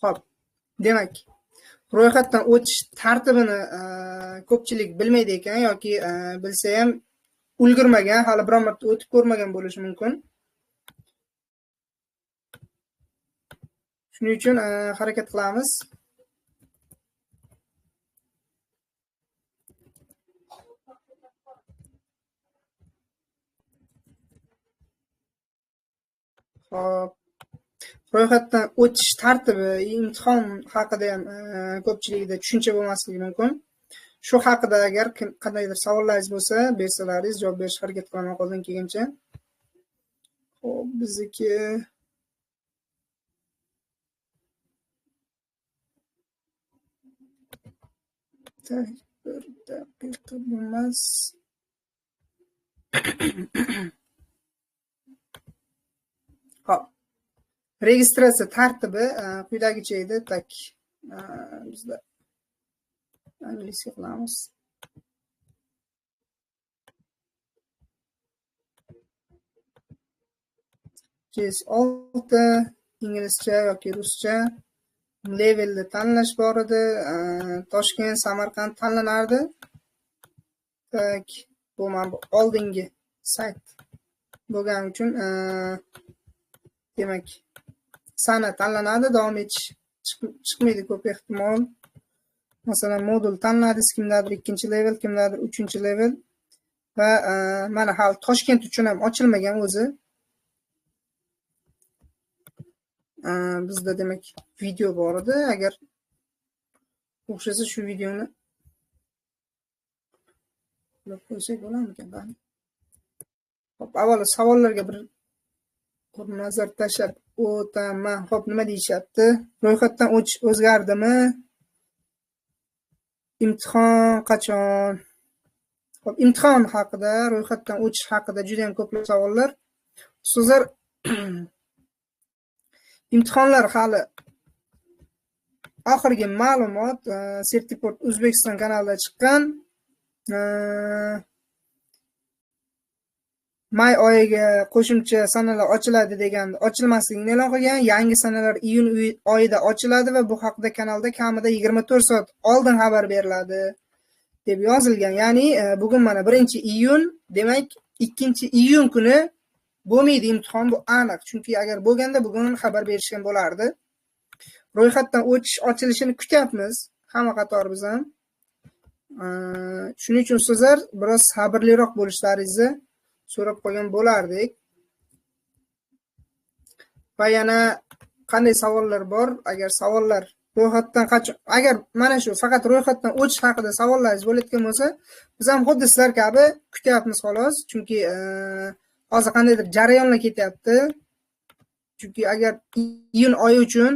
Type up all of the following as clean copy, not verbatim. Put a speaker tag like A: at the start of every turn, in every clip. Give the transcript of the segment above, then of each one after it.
A: Xo'p, demak, ro'yxatdan o'tish tartibini ko'pchilik bilmaydi ekan yoki bilsa ham ulgurmagan, hali biror marta o'tib ko'rmagan bo'lishi mumkin. Shuning uchun harakat qilamiz. Xo'p, ro'yxatdan o'tish tartibi, imtihon haqida ham ko'pchilikda tushuncha bo'lmasligi mumkin. Shu haqida agar qandaydir savollaringiz bo'lsa, bersalaringiz javob berishga harakat qilaman qo'ldan kelgancha. Xo'p, bizniki bir daqiqa bo'lmas. Xo'p. Registratsiya tartibi quyidagicha edi. Tak bizda inglizcha qilamiz. JS6 inglizcha yoki ruscha levelni tanlash bor edi. Toshkent, Samarqand tanlanardi. Tak, bu mana oldingi sayt bo'lgani uchun demak sana tanlanadi, davom etish chiqmaydi ko'p ehtimol. Masalan, modul tanladingiz, kimdadir 2-level, kimdadir 3-level va mana hali Toshkent uchun ham ochilmagan o'zi. Bizda demak video bor edi. Agar o'xshasa shu videoni qilib qo'ysak bo'larmikan? Hop, avvalo savollarga bir nazar tashlab o'taman. Hop, nima deyishyapti? Ro'yxatdan o'tish o'zgardimi? Imtihon qachon? Hop, imtihon haqida, ro'yxatdan o'tish haqida juda ham ko'plab savollar. Ustozlar imtihonlar hali oxirgi ma'lumot Certiport O'zbekiston kanalida chiqqan. May oyiga qo'shimcha sanalar ochiladi deganda ochilmasligini e'lon qilgan. Yangi sanalar iyun oyida ochiladi va bu haqida kanalda kamida 24 soat oldin xabar beriladi deb yozilgan. Ya'ni bugun mana 1-iyun, demak 2-iyun kuni bo'lmaydi imtihon, bu aniq. Chunki agar bo'lganda bugun xabar berishgan bo'lardi. Ro'yxatdan o'tish ochilishini kutyapmiz, hamma qator biz ham. Shuning uchun sizlar biroz sabrliroq bo'lishlaringizni so'rab qolgan bo'lardik. Va yana qanday savollar bor? Agar savollar ro'yxatdan qachon, agar mana shu faqat ro'yxatdan o'tish haqida savollaringiz bo'layotgan bo'lsa, biz ham xuddi sizlar kabi kutyapmiz xolos. Chunki hozir qandaydir jarayonlar ketyapti. Chunki agar iyun oyi uchun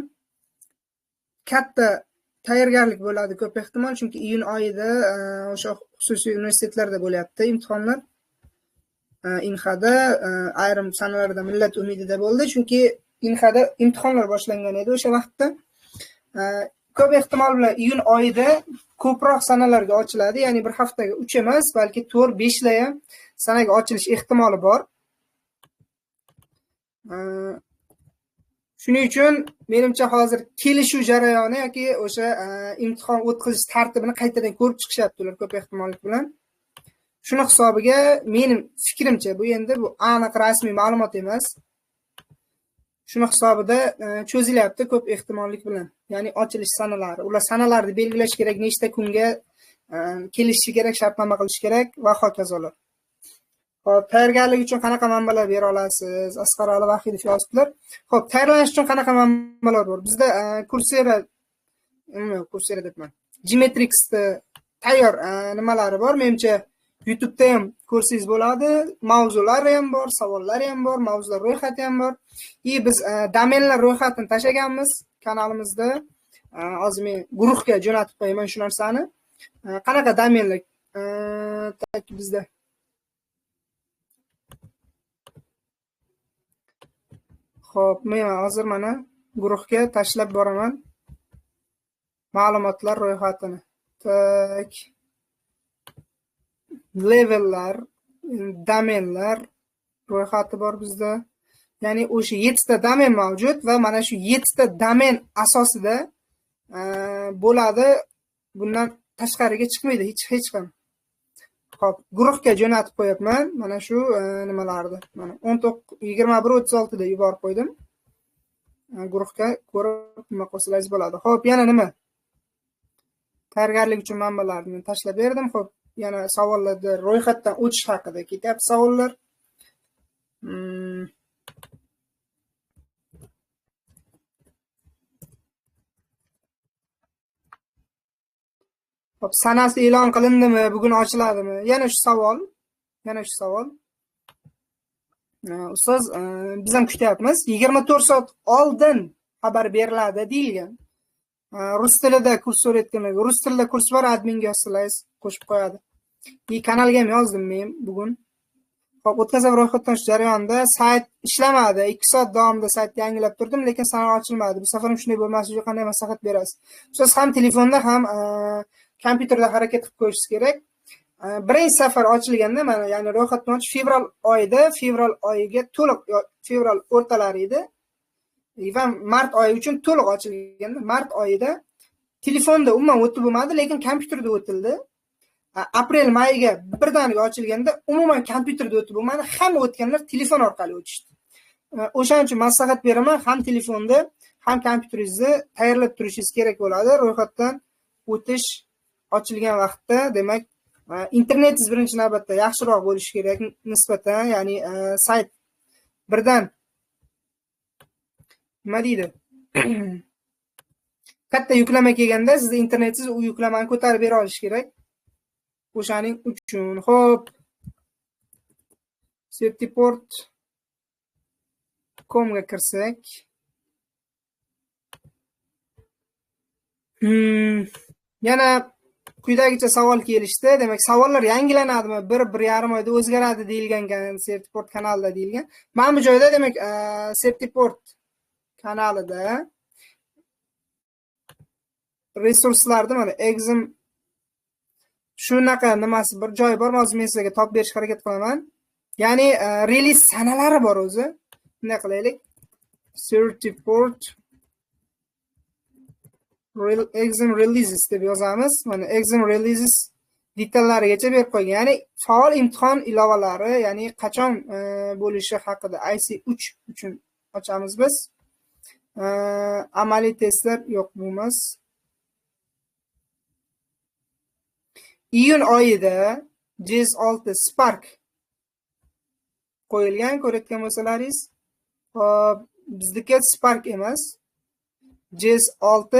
A: katta tayyorgarlik bo'ladi ko'p ehtimol, chunki iyun oyida o'sha xususiy universitetlarda bo'lyapti imtihonlar. Inxada ayrim sanalarda millat umidida bo'ldi, chunki Inxada imtihonlar boshlangan edi o'sha vaqtda. Ko'p ehtimol bilan iyun oyida ko'proq sanalarga ochiladi, ya'ni bir haftaga 3 emas, balki 4-5 da ham sanaga ochilish ehtimoli bor. Shuning uchun menimcha hozir kelishuv jarayoni yoki o'sha imtihon o'tkazish tartibini qaytadan ko'rib chiqishyapti ular ko'p ehtimollik bilan. Shuni hisobiga mening fikrimcha, bu endi bu aniq rasmiy ma'lumot emas. Shuni hisobida cho'zilyapti ko'p ehtimollik bilan. Ya'ni ochilish sanalari. Ular sanalarni belgilash kerak, nechta kunga kelishi kerak, shartnoma qilish kerak va hokazolar. Xo'p, tayyorgarlik uchun qanaqa manbalar bera olasiz? Asqar Ali Vahidov yozibdilar. Xo'p, tayyorlanish uchun qanaqa manbalar bor? Bizda Coursera debman. Gmetrix'da tayyor nimalari bor. Menimcha YouTube'da ham ko'rsangiz bo'ladi. Mavzulari ham bor, savollari ham bor, mavzular ro'yxati ham bor. Biz domenlar ro'yxatini tashlaganmiz kanalimizda. Hozir men guruhga jo'natib qo'yaman shu narsani. Qanaqa domenlar bizda Xo'p, men hozir mana guruhga tashlab boraman ma'lumotlar ro'yxatini. Tak. Levellar, domenlar ro'yxati bor bizda. Ya'ni o'sha 7 ta domen mavjud va mana shu 7 ta domen asosida bo'ladi. Bundan tashqariga chiqmaydi hech qanday. Xo'p, guruhga jo'natib qo'yapman. Mana shu nimalarni. Mana 21:36 da yuborib qo'ydim. Guruhga ko'rib nima qilsangiz bo'ladi. Xo'p, yana nima? Tayyorgarlik uchun manbalarni tashlab berdim. Xo'p, yana savollarda ro'yxatdan o'tish haqida ketyapti savollar. Xo'p, sanasi e'lon qilindimi? Bugun ochiladimi? Yana shu savol. Ustoz, biz ham kutyapmiz. 24 soat oldin xabar beriladi deyilgan. Rus tilida kurs o'rgatganlarga rus tilida kurs bor, adminga yozsangiz qo'shib qo'yadi. Kanalga ham yozdim men bugun. Xo'p, o'tkazib ro'yxatdan jarayonida sayt ishlamadi. 2 soat davomida saytni yangilab turdim, lekin sanal ochilmadi. Bu safar ham shunday bo'lmasligi uchun qanday maslahat berasiz? Siz ham telefonda ham kompyuterda harakat qilib ko'rishingiz kerak. Birinchi safar ochilganda mana, ya'ni ro'yxatdan ochish fevral oyiga to'liq, fevral o'rtalari edi. Va mart oyi uchun to'liq ochilganda, mart oyida telefonda umuman o'tib bo'lmadi, lekin kompyuterda o'tildi. Aprel mayga birdaniga ochilganda umuman kompyuterda o'tib bo'lmadi, hamma o'tganlar telefon orqali o'tishdi. O'shaning uchun maslahat beraman, ham telefonda, ham kompyuteringizni tayyorlab turishingiz kerak bo'ladi. Ro'yxatdan o'tish ochilgan vaqtda, demak, internetingiz birinchi navbatda yaxshiroq bo'lishi kerak nisbatan, ya'ni sayt birdan nima deydi? Katta yuklama kelganda sizda internetingiz u yuklamani ko'tarib bera olishi kerak. O'shaning uchun, xo'p, Certiport.com ga kirsak, yana quyidagicha savol kelishdi. Demak, savollar yangilanadimi? 1-1,5 oyda o'zgaradi deyilgan Certiport kanalida deyilgan. Mana bu joyda demak, Certiport kanalida resurslarda mana Exim shunaqa nimasi bir joy bor, hozir men sizlarga topib berishga harakat qilaman. Ya'ni release sanalari bor o'zi. Bunday qilaylik. Certiport Exim releases deb yozamiz. Mana Exim releases detallarigacha berib qo'ygan. Ya'ni faol imtihon ilovalari, ya'ni qachon bo'lishi haqida IC3 uchun ochamiz biz. Amaliy testlar yo'q bo'lmas. Iyun oyida JS6 Spark qo'yilgan, ko'rayotgan bo'lsalaringiz. Bizniki Spark emas. JS6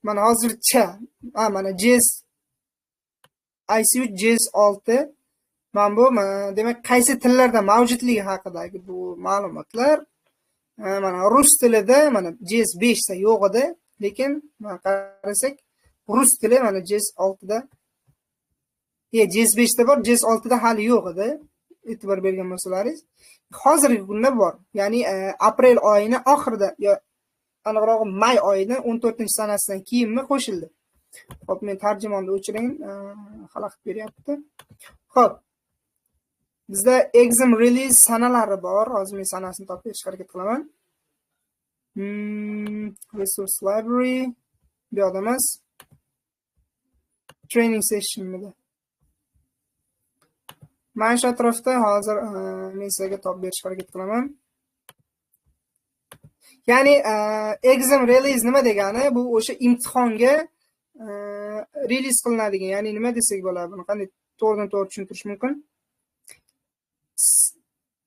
A: mana hozircha, mana JS IC3 JS6 mana bu, demak, qaysi tillarda mavjudligi haqidagi bu ma'lumotlar. Mana rus tilida mana JS5 da yo'q edi, lekin mana qarasak rus tili mana JS6 da JS5 da bor, JS6 da hali yo'q edi. E'tibor bergan bo'lsalaringiz, hozirgi kunda bor. Ya'ni aprel oyini oxirida, yo aniqrog'i may oyining 14-sanasidan keyinmi qo'shildi. Xo'p, men tarjimonni o'chiring, xalaqit beryapti. Xo'p, bizda Exim release sanalari bor. Hozir men sanasini topib berishga harakat qilaman. Resource library bu yoqda emas. Training session mida. Mana shu atrofda hozir men sizlarga topib berishga harakat qilaman. Ya'ni Exim release nima degani? Bu o'sha imtihonga release qilinadigan, ya'ni nima desak bo'ladi? Buni qanday to'g'ridan-to'g'ri tushuntirish mumkin?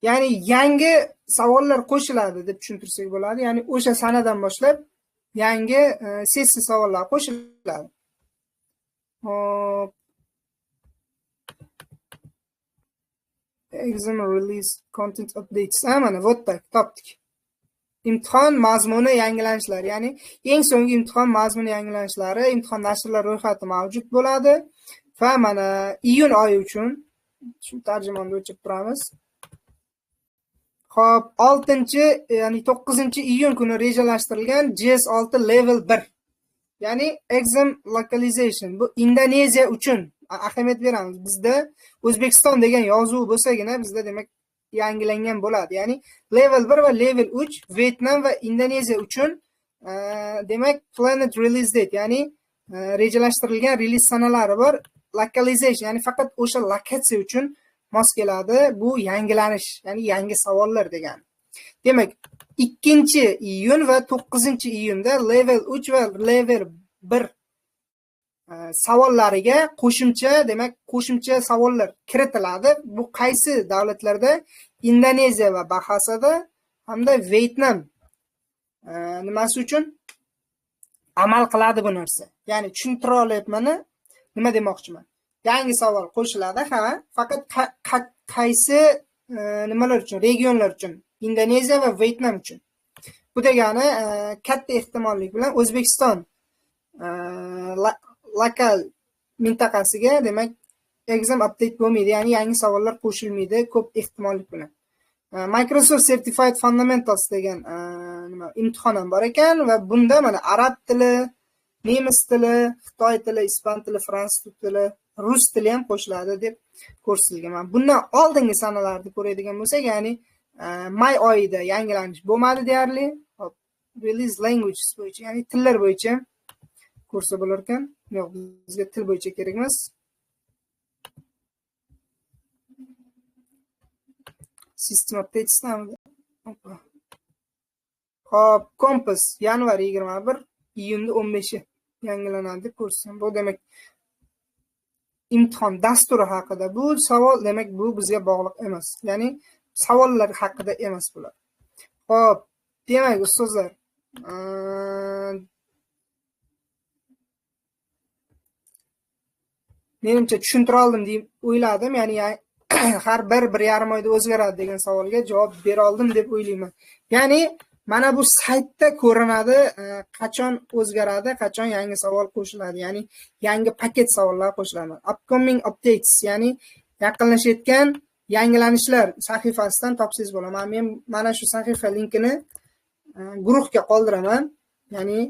A: Ya'ni yangi savollar qo'shiladi deb tushuntirsak bo'ladi. Ya'ni o'sha sanadan boshlab yangi sessiya savollar qo'shiladi. Exam release content updates. Mana вот так topdik. Imtihon mazmuni yangilanishlari, ya'ni eng so'nggi imtihon mazmuni yangilanishlari, imtihon nashrlar ro'yxati mavjud bo'ladi va mana iyun oyi uchun shu tarjimonni o'chirib turamiz. Xo'p, 6, ya'ni 9-iyun kuni rejalashtirilgan JS6 level 1. Ya'ni exam localization, bu Indoneziya uchun ahamiyat beramiz. Bizda O'zbekiston degan yozuv bo'lsagina bizda demak yangilangan bo'ladi. Ya'ni level 1 va level 3 Vietnam va Indoneziya uchun demak planet release date, ya'ni rejalashtirilgan reliz sanalari bor. Localization, ya'ni faqat o'sha lokatsiya uchun mos keladi. Bu yangilanish, ya'ni yangi savollar degani. Demak, 2-iyun va 9-iyunda level 3 va level 1 savollariga qo'shimcha savollar kiritiladi. Bu qaysi davlatlarda? Indoneziya va Bahasada hamda Vietnam nimasi uchun amal qiladi bu narsa. Ya'ni tushuntira olyapman, nima demoqchiman? Yangi savol qo'shiladi, faqat qaysi nimalar uchun, regionlar uchun? Indoneziya va Vietnam uchun. Bu degani katta ehtimollik bilan O'zbekiston lokal mintaqasiga demak exam update bo'lmaydi, ya'ni yangi savollar qo'shilmaydi ko'p ehtimollik bilan. Microsoft Certified Fundamentals degan imtihon ham bor ekan va bunda mana arab tili, nemis tili, xitoy tili, ispan tili, fransuz tili, rus tili ham qo'shiladi deb ko'rsatilgan. Bundan oldingi sanalarni ko'radigan bo'lsak, ya'ni may oyida yangilanish bo'lmadi deyarli. Release languages bo'yicha, ya'ni tillar bo'yicha ko'rsa bo'lar ekan. Yo'q, bizga til bo'yicha kerak emas. System updates namida. Hop, Compass yanvar 21, iyunda 15 yangilanadi deb ko'rsam. Bu demak imtihon dasturi haqida. Bu savol demak bu bizga bog'liq emas. Ya'ni savollar haqida emas bular. Hop, demak ustozlar, menimcha tushuntira oldim deb o'yladim. Ya'ni har bir yarim oyda o'zgaradi degan savolga javob bera oldim deb o'ylayman. Ya'ni mana bu saytda ko'rinadi qachon o'zgaradi, qachon yangi savol qo'shiladi, ya'ni yangi paket savollar qo'shiladi. Upcoming updates, ya'ni yaqinlashayotgan yangilanishlar sahifasidan topsangiz bo'ladi. Men mana shu sahifa linkini guruhga qoldiraman. Ya'ni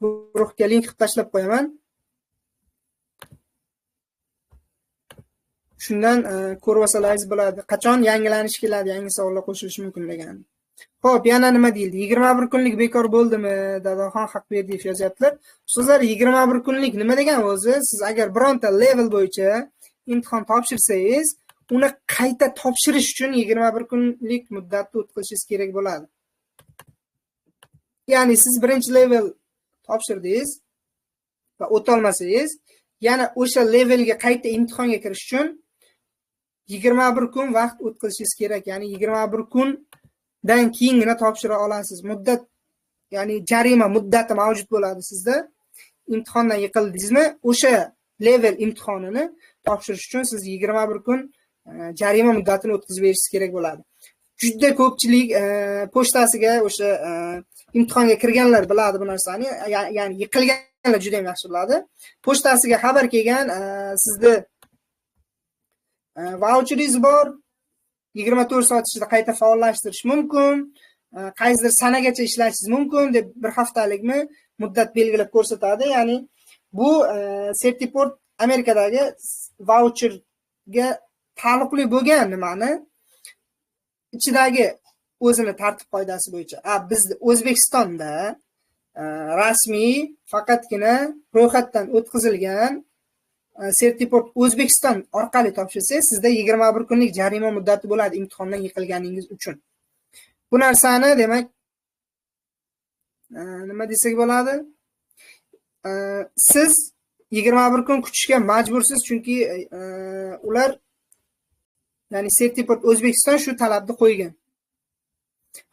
A: guruhga link qilib tashlab qo'yaman. Shundan ko'rib olsangiz bo'ladi. Qachon yangilanish keladi, yangi savollar qo'shilishi mumkin degan. Xo'p, yana nima deyildi? 21 kunlik bekor bo'ldimi? Dadaxon Haqberdiyev yozyaptilar. Ustozlar, 21 kunlik nima degan o'zi? Siz agar bironta level bo'yicha imtihon topshirsangiz, uni qayta topshirish uchun 21 kunlik muddatni o'tkazishingiz kerak bo'ladi. Ya'ni siz birinchi level topshirdingiz va o'tolmasangiz, yana o'sha levelga qayta imtihonga kirish uchun 21 kun vaqt o'tkazishingiz kerak. Ya'ni 21 kundan keyingina topshira olasiz. Muddat, ya'ni jarima muddati mavjud bo'ladi sizda. Imtihondan yiqildingizmi, o'sha level imtihonini topshirish uchun siz 21 kun jarima muddatini o'tkazib berishingiz kerak bo'ladi. Juda ko'pchilik pochtasiga o'sha imtihonga kirganlar biladi bu narsani, ya'ni yiqilganlar juda ham yaxshi biladi. Pochtasiga xabar kelgan, sizda voucheringiz bor, 24 soat ichida qayta faollashtirish mumkin, qaysidir sanagacha ishlashingiz mumkin deb bir haftalikmi muddat belgilab ko'rsatadi. Ya'ni bu Certiport Amerikadagi voucherga taalluqli bo'lgan nimani ichidagi o'zini tartib qoidasi bo'yicha. Bizda O'zbekistonda rasmiy faqatgina ro'yxatdan o'tkazilgan Certiport O'zbekiston orqali topshirsangiz, sizda 21 kunlik jarima muddati bo'ladi imtihondan yiqilganingiz uchun. Bu narsani demak nima desak bo'ladi? Siz 21 kun kutishga majbursiz, chunki ular, ya'ni Certiport O'zbekiston shu talabni qo'ygan.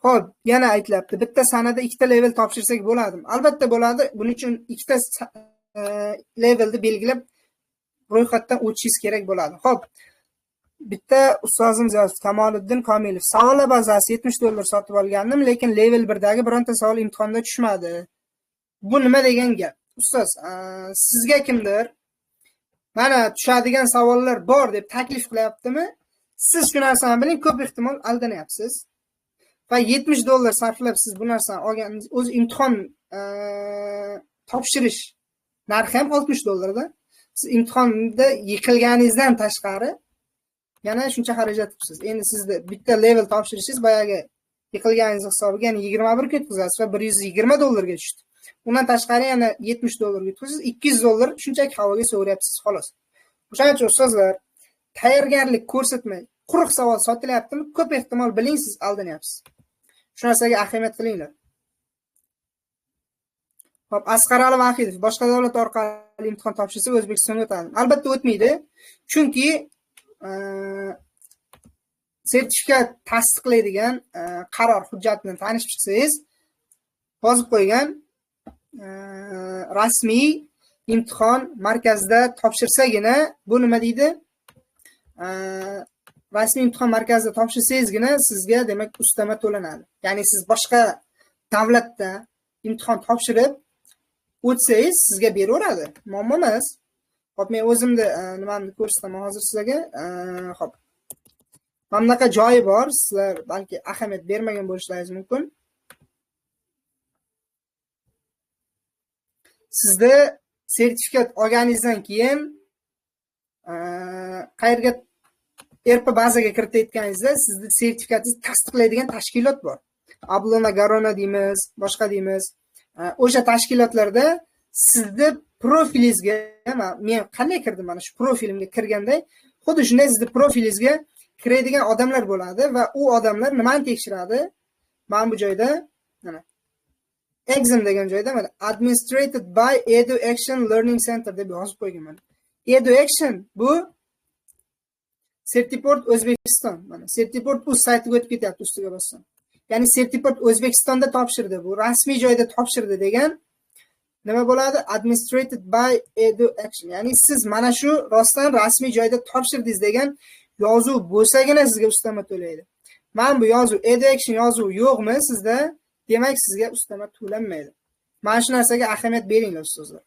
A: Xo'p, yana aytilyapti, bitta sanada ikkita level topshirsak bo'ladimi? Albatta bo'ladi. Buning uchun ikkita levelni belgilab ro'yxatdan o'tishingiz kerak bo'ladi. Xo'p, bitta ustozimiz yozdi, Kamoliddin Komilov. Savollar bazasi $70 sotib olgandim, lekin level 1dagi bironta savol imtihonda tushmadi. Bu nima degan gap? Ustoz, sizga kimdir mana tushadigan savollar bor deb taklif qilyaptimi? Siz shu narsani biling, ko'p ehtimol aldanyapsiz. Va $70 sarflab siz bu narsani olganingiz, o'z imtihon topshirish narxi ham $60 da. siz imtihonda yiqilganingizdan tashqari yana shuncha xarajat qilibsiz. Endi sizda bitta level topshirishingiz boyagi yiqilganingiz hisobiga yana 21 ga o'tkazasiz va $120 tushdi. Undan tashqari yana $70 yutqizasiz, $200 shunchaki havoga so'rayapsiz xolos. O'shaning uchun ustozlar tayyorgarlik ko'rsatmay, quruq savol sotilyaptimi? Ko'p ehtimol biling siz aldanyapsiz. Shu narsaga ahamiyat qilinglar. Hop, Asqar Ali Vahidov boshqa davlat orqali imtihon topshirsa O'zbekistonga o'tadi. Albatta o'tmaydi. Chunki sertifikat tasdiqlaydigan qaror hujjatini tanishib chiqsangiz, yozib qo'ygan rasmiy imtihon markazida topshirsagina, bu nima deydi? Rasmiy imtihon markazida topshirsangizgina sizga demak ustama to'lanadi. Ya'ni siz boshqa davlatda imtihon topshirib o'tsangiz sizga beraveradi. Muammo emas. Hop, men o'zimni nimamni ko'rsataman hozir sizlarga. Hop. Mana bunaqa joyi bor, sizlar balki ahamiyat bermagan bo'lishlaringiz mumkin. Sizda sertifikat olganingizdan keyin qayerga ERP bazaga kiritayotganingizda sizda sertifikatingizni tasdiqlaydigan tashkilot bor. Ablona Garona deymiz, boshqa deymiz. O'sha tashkilotlarda sizni profilingizga, men qanday kirdim mana shu profilimga kirganda, xuddi shunday sizni profilingizga kiradigan odamlar bo'ladi va u odamlar nimani tekshiradi? Mana bu joyda, mana exam degan joyda mana administrated by EduAction Learning Center deb yozib qo'yganman. EduAction bu Certiport O'zbekiston. Mana Certiport uz saytiga o'tib ketyapti ustiga bossam. Ya'ni Certiport O'zbekistonda topshirdi, bu rasmiy joyda topshirdi degan nima bo'ladi? Administrated by EduAction. Ya'ni siz mana shu rostdan rasmiy joyda topshirdingiz degan yozuv bo'lsagina sizga ustama to'laydi. Mana bu yozuv EduAction yozuvi yo'qmi sizda? Demak sizga ustama to'lanmaydi. Mana shu narsaga ahamiyat beringlar ustozlar.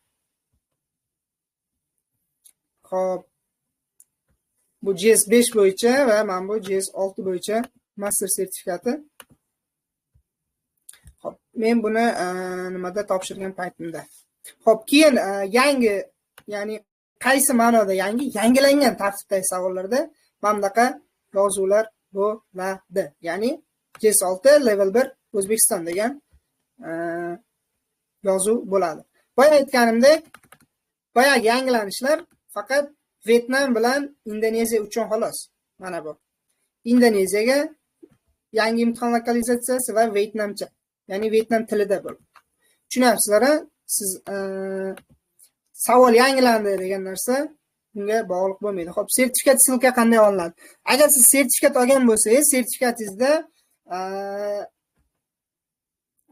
A: Xo'p. Bu GS5 bo'yicha va mana bu GS6 bo'yicha master sertifikati. Xo'p, men buni nimada topshirgan paytimda. Xo'p, keyin yangi, ya'ni qaysi ma'noda yangi? Yangilangan tartibdagi savollarda mana bunaqa yozuvlar bo'ladi. Ya'ni GS6 level 1 O'zbekiston degan yozuv bo'ladi. Boya aytganimdek, boyagi yangilanishlar faqat Vietnam bilan Indoneziya uchun xolos. Mana bu. Indoneziyaga yangi imtihon lokalizatsiyasi va Vietnamcha, ya'ni Vietnam tilida bo'ladi. Tushunasizlar? Siz savol yangilandi degan narsa bunga bog'liq bo'lmaydi. Xo'p, sertifikat silka qanday olinadi? Agar siz sertifikat olgan bo'lsangiz, sertifikatingizda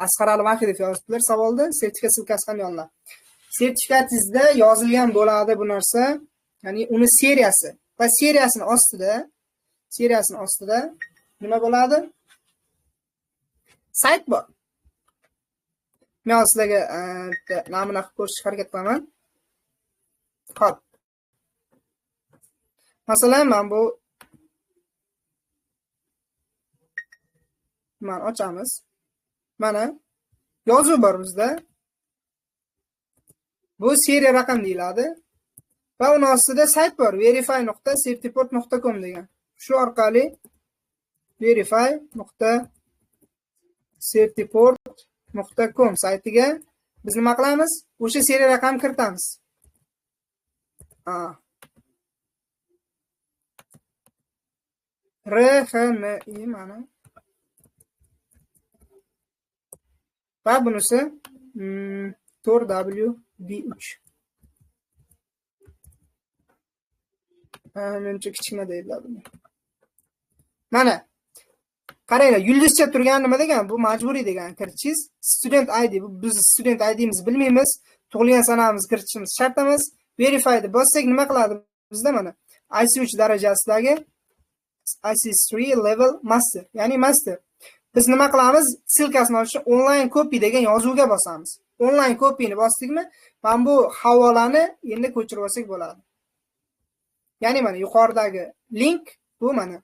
A: Asqar Ali Vahidov yozibdilar savolda, sertifikat silkasi qanday olinadi? Sertifikatingizda yozilgan bo'ladi bu narsa, ya'ni uni seriyasi va seriyasini ostida nima bo'ladi? Sayt bor. Men sizlarga namuna qilib ko'rsatishga harakat qilaman. Xo'p. Masalan, men bu mana ochamiz. Mana yozuv bor bizda. Bu seriya raqam deyiladi. Va uni ostida sayt bor, verify.certiport.com degan. Shu orqali verify.certiport.com saytiga biz nima qilamiz? O'sha seriya raqamni kiritamiz. RHMI mana. Va bunisi 4WB3. Menimcha kichkina deyiladi. Mana qaranglar, yulduzcha turgan nima degan? Bu majburiy degan kiritishingiz. Student ID, bu biz student ID'mizni bilmaymiz. Tug'ilgan sanamizni kiritishimiz shart emas. Verify'ni bossak nima qiladi? Bizda mana IC3 darajasidagi IC3 level master, ya'ni master. Biz nima qilamiz? Silkasini olish uchun online copy degan yozuvga bosamiz. Online copyni bosdikmi, mana bu havolani endi ko'chirib olsak bo'ladi. Ya'ni mana yuqoridagi link bu mana.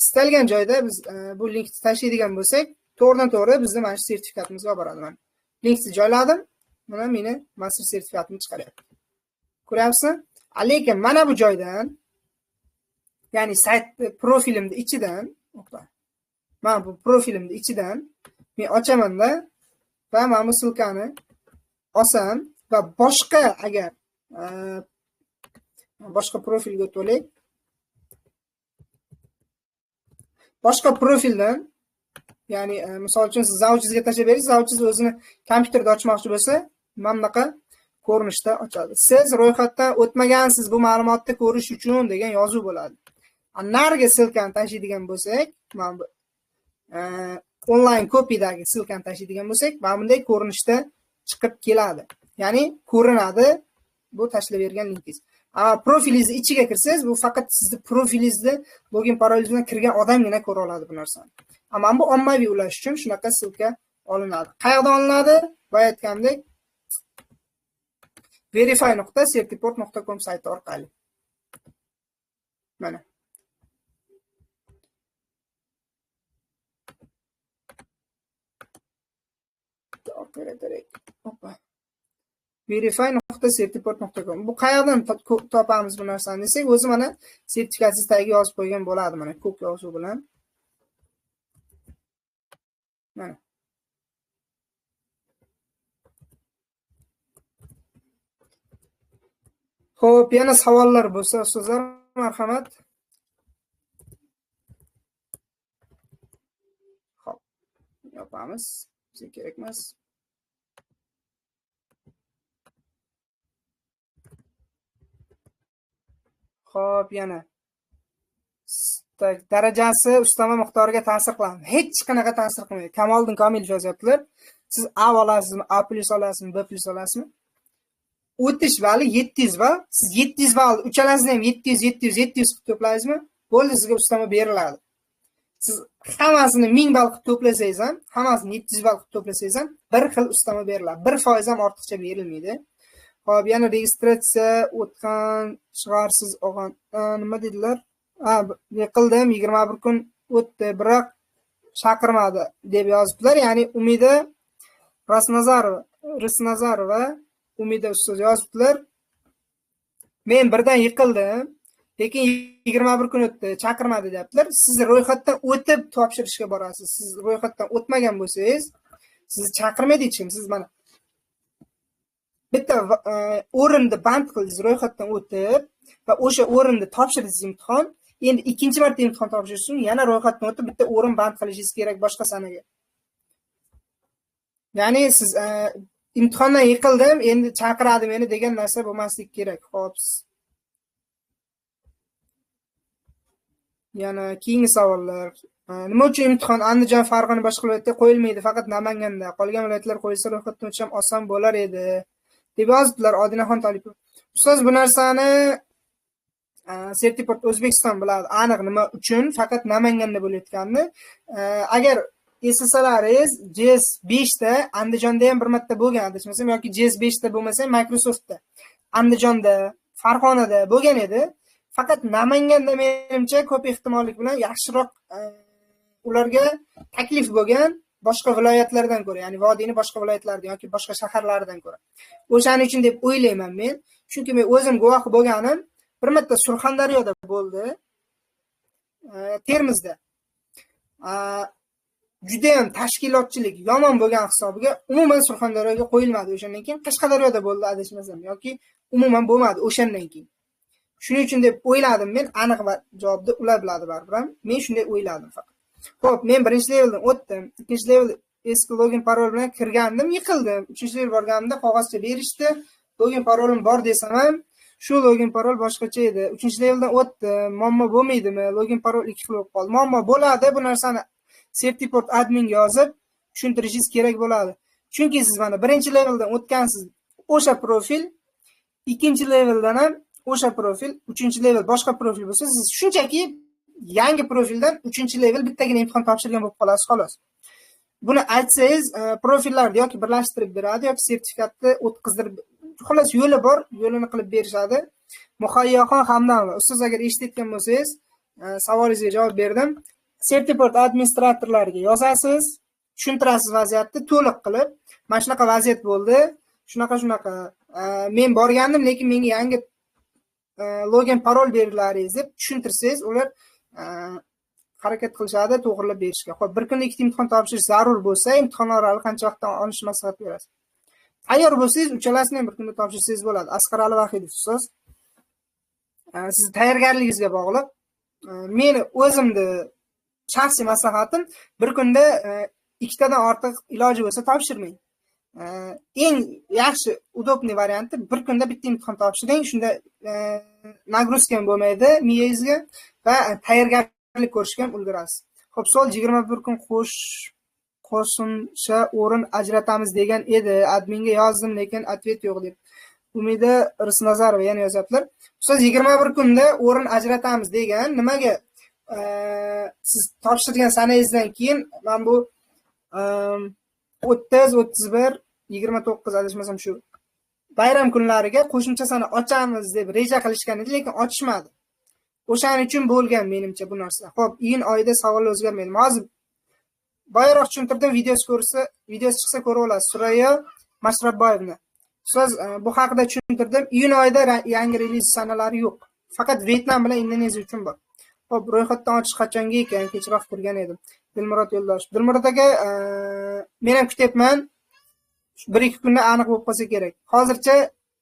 A: Istalgan joyda biz bu linkni tashlaydigan bo'lsak, to'g'ridan-to'g'ri bizni mana shu sertifikatimizga olib boradi. Mana linkni joyladim. Mana meni master sertifikatimni chiqaryapti. Ko'ryapsizmi? Lekin mana bu joydan, ya'ni sayt profilimni ichidan, mana bu profilimni ichidan men ochamanda va mana bu silkani olsam va boshqa agar boshqa profilga o'tib olay. Boshqa profildan, ya'ni misol uchun siz zauchizga tashlab berasiz, zauchiz o'zini kompyuterda ochmoqchi bo'lsa, mana bunaqa ko'rinishda ochadi. Siz ro'yxatdan o'tmagansiz bu ma'lumotni ko'rish uchun degan yozuv bo'ladi. Nariga silkani tashlaydigan bo'lsak, mana bu onlayn kopiyadagi silkani tashlaydigan bo'lsak, mana bunday ko'rinishda chiqib keladi. Ya'ni ko'rinadi bu tashlab bergan linkingiz. Profilingizni ichiga kirsangiz, bu faqat sizning profilingizni login parolingiz bilan kirgan odamgina ko'ra oladi bu narsani. Ammo bu ommaviy ulash uchun shunaqa silka olinadi. Qayerdan olinadi? Boya aytgandek, verify.certiport.com sayti orqali. Mana. verify.certiport.com. Bu qayerdan topamiz bu narsani desak, o'zi mana sertifikatsiz tagiga yozib qo'ygan bo'ladi, mana ko'k yozuv bilan. Mana. Xo'p, yana savollar bo'lsa, ustozlar, marhamat. Xo'p, yopamiz. Bizga kerak emas. Xo'p, yana darajasi ustama miqdoriga ta'sir qiladi. Hech qanaqa ta'sir qilmaydi. Kamoliddin Komilov yozyaptilar. Siz A olasizmi, A+ olasizmi, B+ olasizmi? O'tish bali 700 ball. Siz 700 ball uchalaringizni ham 700 qilib to'playsizmi? Bo'ldi, sizga ustama beriladi. Siz hammasini 1000 ball qilib to'plasangiz ham, hammasini 700 ball qilib to'plasangiz ham bir xil ustama beriladi. 1% ham ortiqcha berilmaydi. Xo'p, yana registratsiya o'tgan shiorsiz olgan. Nima dedilar? Qildim, 21 kun o'tdi, biroq chaqirmadi deb yozibdilar. Ya'ni Umida Rasnazarova, Umida ustoz yozibdilar. Men birdan yiqildim, lekin 21 kun o'tdi, chaqirmadi deyaptilar. Siz ro'yxatdan o'tib topshirishga borasiz. Siz ro'yxatdan o'tmagan bo'lsangiz, sizni chaqirmaydi hech kim. Siz mana bitta o'rinni band qildingiz ro'yxatdan o'tib va o'sha o'rinni topshirdingiz imtihon. Endi ikkinchi marta imtihon topshirish uchun yana ro'yxatdan o'tib bitta o'rin band qilishingiz kerak boshqa sanaga. Ya'ni siz imtihondan yiqildim, endi chaqiradi meni degan narsa bo'lmasligi kerak. Xo'p. Yana keyingi savollar. Nima uchun imtihon Andijon, Farg'ona boshqa viloyatda qo'yilmaydi, faqat Namanganda? Qolgan viloyatlar qo'yilsa ro'yxatdan o'tish ham oson bo'lar edi, deb yozibdilar Odinaxon Tolipov. Ustoz, bu narsani Certiport O'zbekiston biladi aniq nima uchun faqat Namanganda bo'layotganini. Agar eslasalaringiz, JS5 da Andijonda ham bir marta bo'lgan, adashmasam, yoki JS5 da bo'lmasa Microsoftda Andijonda, Farg'onada bo'lgan edi. Faqat Namanganda menimcha ko'p ehtimollik bilan yaxshiroq ularga taklif bo'lgan boshqa viloyatlardan ko'ra, ya'ni vodiyning boshqa viloyatlardan yoki boshqa shaharlaridan ko'ra. O'shaning uchun deb o'ylayman men. Chunki men o'zim guvohi bo'lganim, bir marta Surxondaryoda bo'ldi, Termizda. Juda ham tashkilotchilik yomon bo'lgan hisobiga umuman Surxondaryoga qo'yilmadi. O'shandan keyin Qashqadaryoda bo'ldi, adashmasam, yoki umuman bo'lmadi o'shandan keyin. Shuning uchun deb o'yladim men, aniq javobni ular biladi baribir. Men shunday o'yladim faqat. Xo'p, men birinchi leveldan o'tdim. Ikkinchi level eski login parol bilan kirgandim, yiqildim. Uchinchi level borganimda qog'ozcha berishdi. Login parolim bor desam ham, shu login parol boshqacha edi. Uchinchi leveldan o'tdim. Muammo bo'lmaydimi? Login parol ikki xil bo'lib qoldi. Muammo bo'ladi. Bu narsani Certiport admin yozib tushuntirishingiz kerak bo'ladi. Chunki siz mana birinchi leveldan o'tgansiz, o'sha profil, ikkinchi leveldan ham o'sha profil, uchinchi level boshqa profil bo'lsa, siz shunchaki yangi profildan uchinchi level bittagina imtihon topshirgan bo'lib qolasiz, xolos. Buni aytsangiz, profillarni yoki birlashtirib beradi, yoki sertifikatni o'tkazdirib, xolos yo'li bor, yo'lini qilib berishadi. Muhayyoxon Hamdamova, ustoz, agar eshitayotgan bo'lsangiz, savolingizga javob berdim. Certiport administratorlariga yozasiz, tushuntirasiz vaziyatni to'liq qilib, mana shunaqa vaziyat bo'ldi, shunaqa men borgandim, lekin menga yangi login parol berlaringiz deb tushuntirsangiz, ular harakat qilishadi to'g'rilab berishga. Xo'p, bir kunda ikkita imtihon topshirish zarur bo'lsa, imtihon orali qancha vaqtdan olish maslahat berasiz? Tayyor bo'lsangiz, uchalasini ham bir kunda topshirsangiz bo'ladi. Asqar Alivahidov ustoz. Siz tayyorgarligingizga bog'liq. Meni o'zimni shaxsiy maslahatim, bir kunda ikkitadan ortiq iloji bo'lsa topshirmang. Eng yaxshi, udobniy varianti bir kunda bitta imtihon topshiring, shunda nagruzka ham bo'lmaydi miyangizga va tayyorgarlik ko'rishga ham ulgurasiz. Xo'p, savol 21 kun qo'shimcha o'rin ajratamiz degan edi. Adminga yozdim, lekin atvet yo'q deb. Umida Risnazarova yana yozibdilar. Ustoz 21 kunda o'rin ajratamiz degan nimaga? Siz topshirgan sanangizdan keyin men bu 30, 31, 29 adashmasam shu bayram kunlariga qo'shimcha sana ochamiz deb reja qilishgan edi, lekin ochishmadi. O'shaning uchun bo'lgan menimcha bu narsa. Xo'p, iyun oyida savollar o'zgarmaydi. Hozir boyroq tushuntirdim, videosi chiqsa ko'rib olasiz. Surayyo Mashrabboyevni. Ustoz, bu haqida tushuntirdim. Iyun oyida yangi reliz sanalari yo'q. Faqat Vyetnam bilan Indoneziya uchun bor. Xo'p, ro'yxatdan ochish qachonga ekan? Kechroq ko'rgan edim. Dilmurod Yo'ldosh. Dilmurod aka, men ham kutyapman. 1-2 kunda aniq bo'lib qolsa kerak. Hozircha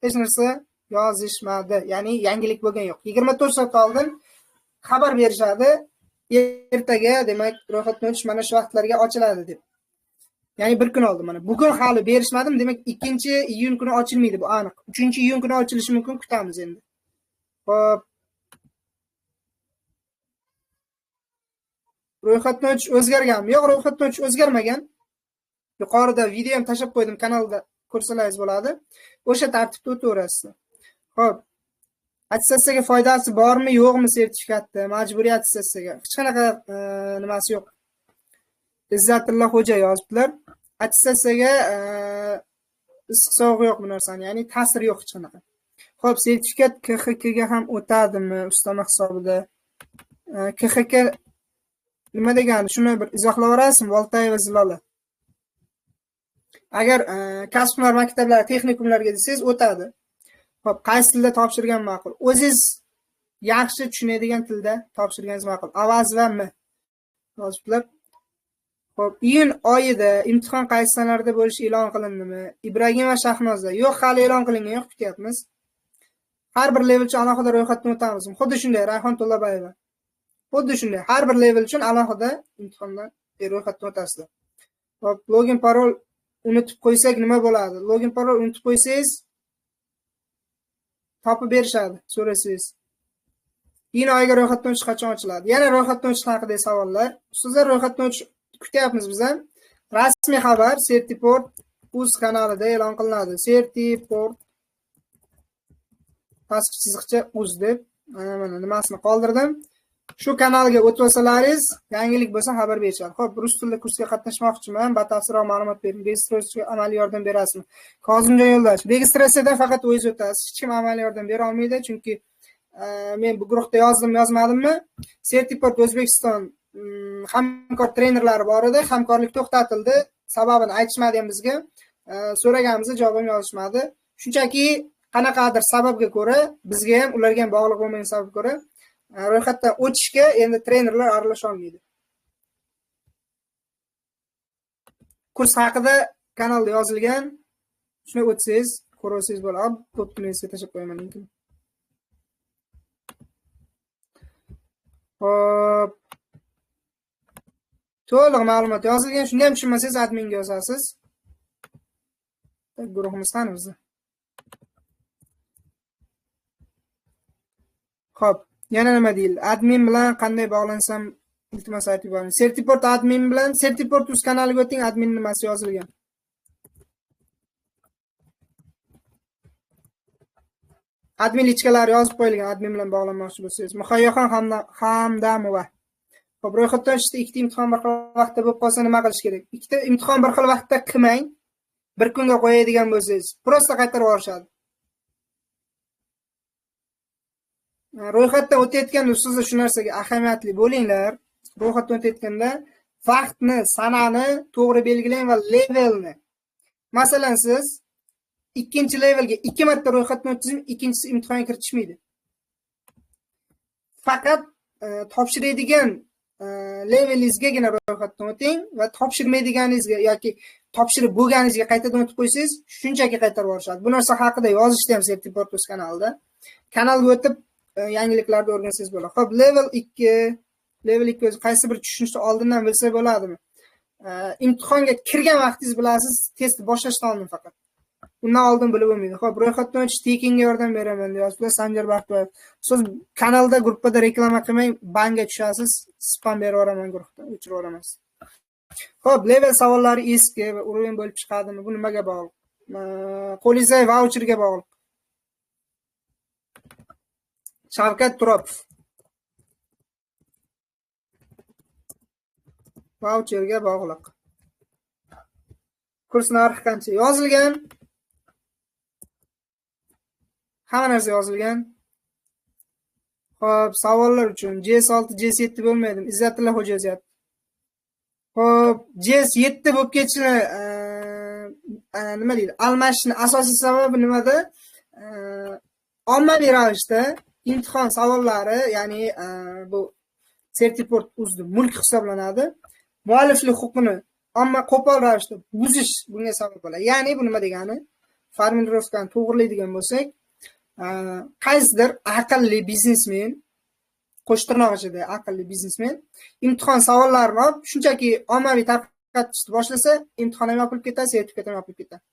A: hech narsa yozishmadi. Ya'ni yangilik bo'lgan yo'q. 24 soat oldin xabar berishadi. Ertaga, demak, ro'yxatdan o'tish mana shu vaqtlarga ochiladi deb. Ya'ni bir kun oldin mana. Bugun hali berishmadim, demak 2-iyun kuni ochilmaydi, bu aniq. 3-iyun kuni ochilishi mumkin, kutamiz endi. Xo'p. Ro'yxatdan o'tish o'zgarganmi? Yo'q, ro'yxatdan o'tish o'zgarmagan. Yuqorida video ham tashab qo'ydim, kanalda ko'rsalaringiz bo'ladi. O'sha tartibda o'taverasiz. Xo'p. Attestatsiyaga foydasi bormi, yo'qmi sertifikatda? Majburiy attestatsiyaga hech qanaqa nimasi yo'q. Izzatulloh xo'ja yozibdilar. Attestatsiyaga issiq-sovuq yo'q bu narsani, ya'ni ta'sir yo'q hech qanaqa. Xo'p, sertifikat KXK ga ham o'tadimi ustama hisobida? KXK nima degani? Shuni bir izohlab berasizmi, Voltayeva Zilola? Agar kasb-hunar maktablari, texnikumlarga desangiz o'tadi. Xo'p, qaysi tilda topshirgan ma'qul? O'zingiz yaxshi tushunadigan tilda topshirganingiz ma'qul. Avaz va M yozibdilar. Xo'p, iyun oyida imtihon qaysi sanalarda bo'lishi e'lon qilindimi? Ibragimova Shahnoza. Yo'q, hali e'lon qilingan yo'q, kutyapmiz. Har bir level uchun alohida ro'yxatdan o'tamiz. Xuddi shunday Rayhon To'labayeva. Xuddi shunday har bir level uchun alohida imtihondan ro'yxatdan o'tasizlar. Xo'p, login parol unutib qo'ysak nima bo'ladi? Login parol unutib qo'ysangiz topib berishadi, so'rasangiz. Iyun oyiga ro'yxatdan o'tish qachon ochiladi? Yana ro'yxatdan o'tish haqidagi savollar. Ustozlar, ro'yxatdan o'tish kutyapmiz biz ham. Rasmiy xabar Certiport Uz kanalida e'lon qilinadi. Certiport pastki chiziqcha Uz deb mana nimasini qoldirdim. Shu kanalga o'tib olsalaringiz, yangilik bo'lsa xabar berishadi. Xo'p, rus tilida kursga qatnashmoqchiman, batafsilroq ma'lumot bering. Registratsiyaga amaliy yordam berasizmi? Kozimjon Yo'ldosh, registratsiyada faqat o'zingiz o'tasiz. Hech kim amaliy yordam bera olmaydi, chunki men bu guruhda yozmadimmi? Certiport O'zbekiston hamkor trenerlari bor edi, hamkorlik to'xtatildi. Sababini aytishmadi ham bizga. So'raganimizda javob yozishmadi. Shunchaki qanaqadir sababga ko'ra, bizga ham, ularga ham bog'liq bo'lmagan sababga ko'ra ro'yxatdan o'tishga endi trenerlar aralasha olmaydi. Kurs haqida kanalda yozilgan. Shuni o'tsangiz, ko'rsangiz bo'ladi. To'pni tashab qo'yaman linkini. Hop. To'liq ma'lumot yozilgan. Shuni ham tushunmasangiz adminga yozasiz. Guruhimiz qani bizda? Hop. Yana nima deyildi? Admin bilan qanday bog'lansam, iltimos aytib bering. Certiport admin bilan Certiport Uz kanaliga o'ting, admin nimasi yozilgan. Admin lichkalari yozib qo'yilgan, admin bilan bog'lanmoqchi bo'lsangiz. Muhayyoxon Hamdamova. Xo'p, ro'yxatdan o'tishda ikkita imtihon bir xil vaqtda bo'lib qolsa nima qilish kerak? Ikkita imtihon bir xil vaqtda qilmang. Bir kunga qo'yadigan bo'lsangiz, prosta qaytarib yuborishadi. Ro'yxatdan o'tayotganda sizlar shu narsaga ahamiyatli bo'linglar. Ro'yxatdan o'tayotganda vaqtni, sanani to'g'ri belgilang va levelni. Masalan, siz ikkinchi levelga 2 marta ro'yxatdan o'tsangiz, ikkinchisi imtihonga kiritishmaydi. faqat topshiradigan levelingizgagina ro'yxatdan o'ting va topshirmaydiganingizga yoki topshirib bo'lganingizga qaytadan o'tib qo'ysangiz, shunchaki qaytarib yuborishadi. Bu narsa haqida yozishdi ham Certiportus kanalida. Kanalga o'tib yangiliklarni o'rgansangiz bo'ladi. Xo'p, level 2 o'zi qaysi bir tushunishni oldindan bilsa bo'ladimi? Imtihonga kirgan vaqtingiz bilasiz, testni boshlashdan oldin faqat. Undan oldin bilib bo'lmaydi. Xo'p, ro'yxatdan o'tish tekinga yordam beraman deyapsiz. Sanjar Baxtboyev. Siz kanalda, gruppada reklama qilmang, banga tushasiz. Spam berib yuboraman guruhda, o'chirib yuboramiz. Xo'p, level savollari eski va uruven bo'lib chiqadimi? Bu nimaga bog'liq? Qo'lizay vaucherga bog'liq. Shavkat Turopov. Vaucherga bog'liq. Kurs narxi qancha? Yozilgan. Hamma narsa yozilgan. Xo'p, savollar uchun JS6, JS7 bo'lmaydimi? Izzatilla Xo'ja yozyapti. Xo'p, JS7 bo'lib ketishini nima deydi? Almashishni asosiy sababi nimada? Ommaviy ravishda imtihon savollari, ya'ni bu Certiport o'zida mulk hisoblanadi. Mualliflik huquqini ammo qo'pol ravishda buzish bunga sabab bo'ladi. Ya'ni bu nima degani? Formulirovkani to'g'rilaydigan bo'lsak, qaysidir aqlli biznesmen, qo'shtirnoq ichida aqlli biznesmen imtihon savollarini olib shunchaki ommaviy tarqatishni boshlasa, imtihon ham yopilib ketadi, sertifikat ham yopilib ketadi.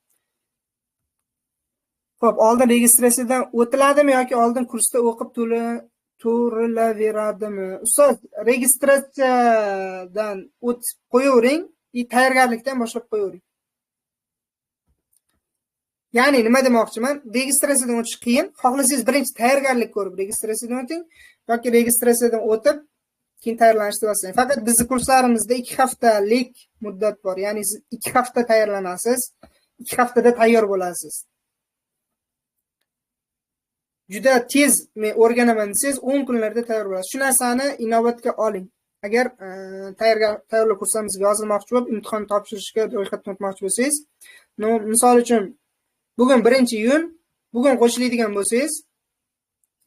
A: Xo'p, oldin registratsiyadan o'tiladimi yoki oldin kursda o'qib to'rilaveradimi? Ustoz, registratsiyadan o'tib qo'yavering, tayyorgarlikdan boshlab qo'yavering. Ya'ni nima demoqchiman? Registratsiyadan o'tish qiyin. Xohlasangiz birinchi tayyorgarlik ko'rib registratsiyadan o'ting yoki registratsiyadan o'tib keyin tayyorlanishni boshlang. Faqat bizning kurslarimizda 2 haftalik muddat bor. Ya'ni siz 2 hafta tayyorlanasiz, 2 haftada tayyor bo'lasiz. Juda tez men o'rganaman desangiz 10 kunlarda tayyor bo'lasiz. Shu narsani inobatga oling. Agar tayyorlik kursimizga yozilmoqchi bo'lib, imtihon topshirishga ro'yxatdan o'tmoqchi bo'lsangiz, misol uchun bugun 1-iyun, bugun qo'shiladigan bo'lsangiz,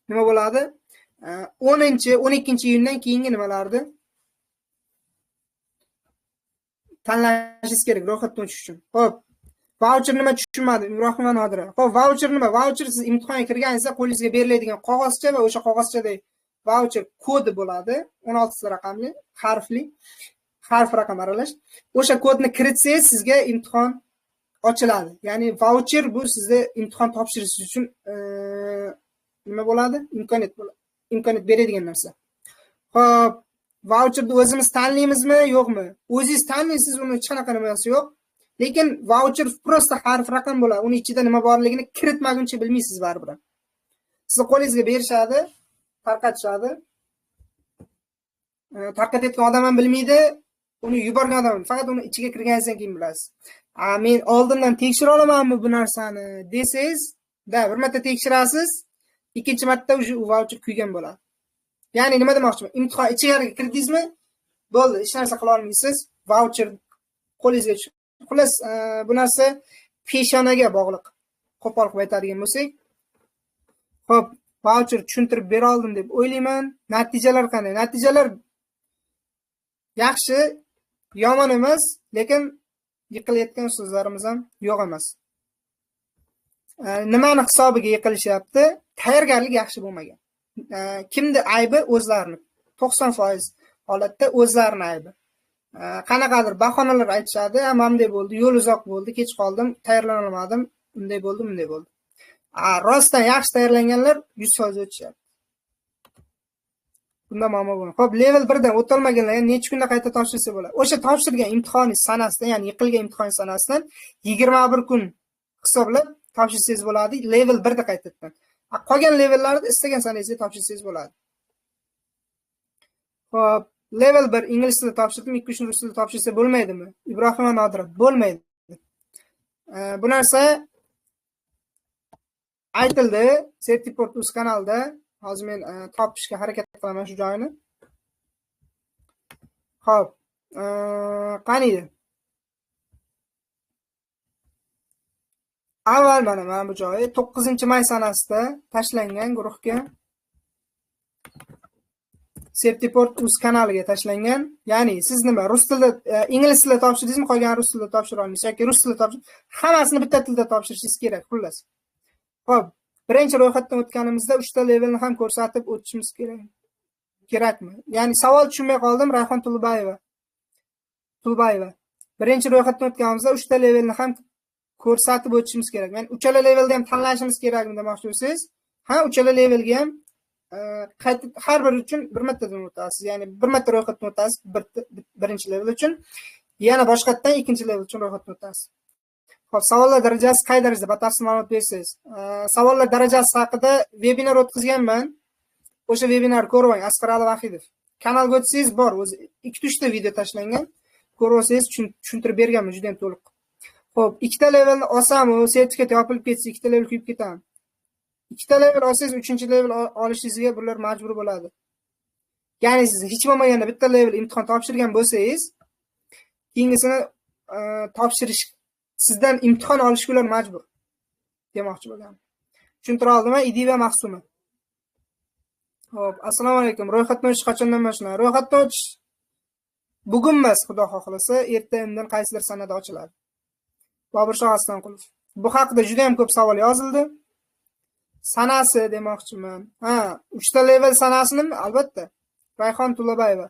A: nima bo'ladi? 12-iyundan keyingi nimalarni tanlashingiz kerak ro'yxatdan o'tish uchun. Xo'p, vaucher nima tushunmadim, Ibrohimova Nodira. Xo'p, vaucher nima? Vaucher siz imtihonga kirganingizda qo'lingizga beriladigan qog'ozcha va o'sha qog'ozchada vaucher kodi bo'ladi, 16 raqamli, harf raqam aralash. O'sha kodni kiritsangiz sizga imtihon ochiladi. Ya'ni vaucher bu sizga imtihon topshirish uchun nima bo'ladi? Imkoniyat beradigan narsa. Xo'p, vaucherni o'zimiz tanlaymizmi, yo'qmi? O'zingiz tanlaysiz, uni hech qanaqa nimasi yo'q. Lekin vaucher prosta harf raqam bo'ladi. Uni ichida nima borligini kiritmaguncha bilmaysiz baribir. Siz qo'lingizga berishadi, tarqatishadi. Tarqatayotgan odam ham bilmaydi, uni yuborgan odam faqat uni ichiga kirganingizdan keyin bilasiz. Men oldindan tekshira olamanmi bu narsani desangiz, bir marta tekshirasiz, ikkinchi marta o'sha vaucher kuygan bo'ladi. Ya'ni nima demoqchiman? Imtihon ichkariga kirdingizmi? Bo'ldi, hech narsa qila olmaysiz. Vaucher qo'lingizga tushadi. Xullas, bu narsa peshonaga bog'liq. Qo'pol qilib aytadigan bo'lsak, xo'p, vaucher tushuntirib bera oldim deb o'ylayman. Natijalar qanday? Natijalar yaxshi, yomon emas, lekin yiqilayotgan so'zlarimiz ham yo'q emas. Nimani hisobiga yiqilishyapti? Tayyorgarlik yaxshi bo'lmagan. Kimni aybi? O'zlarini. 90% holatda o'zlarini aybi. Qanaqadir bahonalar aytishadi, bunday bo'ldi, yo'l uzoq bo'ldi, kech qoldim, tayyorlana olmadim, bunday bo'ldi, bunday bo'ldi. Rostdan yaxshi tayyorlanganlar 100% o'tishyapti. Bunda muammo bo'ladi. Xo'p, level 1 dan o'tolmaganlar necha kunda qayta topshirsa bo'ladi? O'sha topshirgan imtihoningiz sanasidan, ya'ni yiqilgan imtihon sanasidan 21 kun hisoblab topshirsangiz bo'ladi, level 1 da qaytadan. Qolgan levellarni istagan sanangizga topshirsangiz bo'ladi. Xo'p, level 1 ingliz tilida topshirdim, 2-3 rus tilida topshirsa bo'lmaydimi? Ibrohimova Nodira, bo'lmaydi. Bu narsa aytildi Certiportus kanalida. Hozir men topishga harakat qilaman shu joyini. Xo'p, qani edi? Avval mana bu joyi 9-may sanasida tashlangan guruhga. Certiport.uz kanaliga tashlangan. Ya'ni siz nima rus tilida, ingliz tilida topshirdingizmi, qolgan rus tilida topshira olmaysiz yoki rus tilida hammasini bitta tilda topshirishingiz kerak, xullas. Xo'p, birinchi ro'yxatdan o'tganimizda 3 ta levelni ham ko'rsatib o'tishimiz kerakmi? Ya'ni savol tushunmay qoldim, Rayhon Tulbayeva. Birinchi ro'yxatdan o'tganimizda 3 ta levelni ham ko'rsatib o'tishimiz kerak. Ya'ni uchala levelni ham tanlashimiz kerakmi demoqchi bo'lsangiz? Ha, uchala levelga ham har biri uchun bir martadan o'tasiz. Ya'ni bir marta ro'yxatdan o'tasiz, birinchi level uchun, yana boshqatdan ikkinchi level uchun ro'yxatdan o'tasiz. Xo'p, savollar darajasi qay darajada? Batafsil ma'lumot bersangiz. Savollar darajasi haqida webinar o'tkazganman. O'sha webinarni ko'rib oling, Asqar Vahidov. Kanalga o'tsangiz bor, o'zi 2-3 ta video tashlangan. Ko'rib olsangiz tushuntirib berganman juda ham to'liq. Xo'p, ikkita levelni olsam, sertifikat yopilib ketsa, ikkita level kuyib ketaman. Ikkita level olsangiz, 3-level olishingizga bular majbur bo'ladi. Ya'ni siz hech bo'lmaganda bitta level imtihon topshirgan bo'lsangiz, keyingisini topshirish sizdan imtihon olishga ular majbur demoqchi bo'lganman. Tushuntira oldimmi? Idiva Mahsuma. Xo'p, assalomu alaykum. Ro'yxatdan o'tish qachondan boshlanadi? Ro'yxatdan o'tish bugun emas, xudo xohlasa, ertadan qaysidir sanada ochiladi. Boburshoh Aslanqulov. Bu haqida juda ham ko'p savol yozildi. Sanasi demoqchiman. Ha, 3 ta level sanasinimi? Albatta. Rayhon Tulabayeva.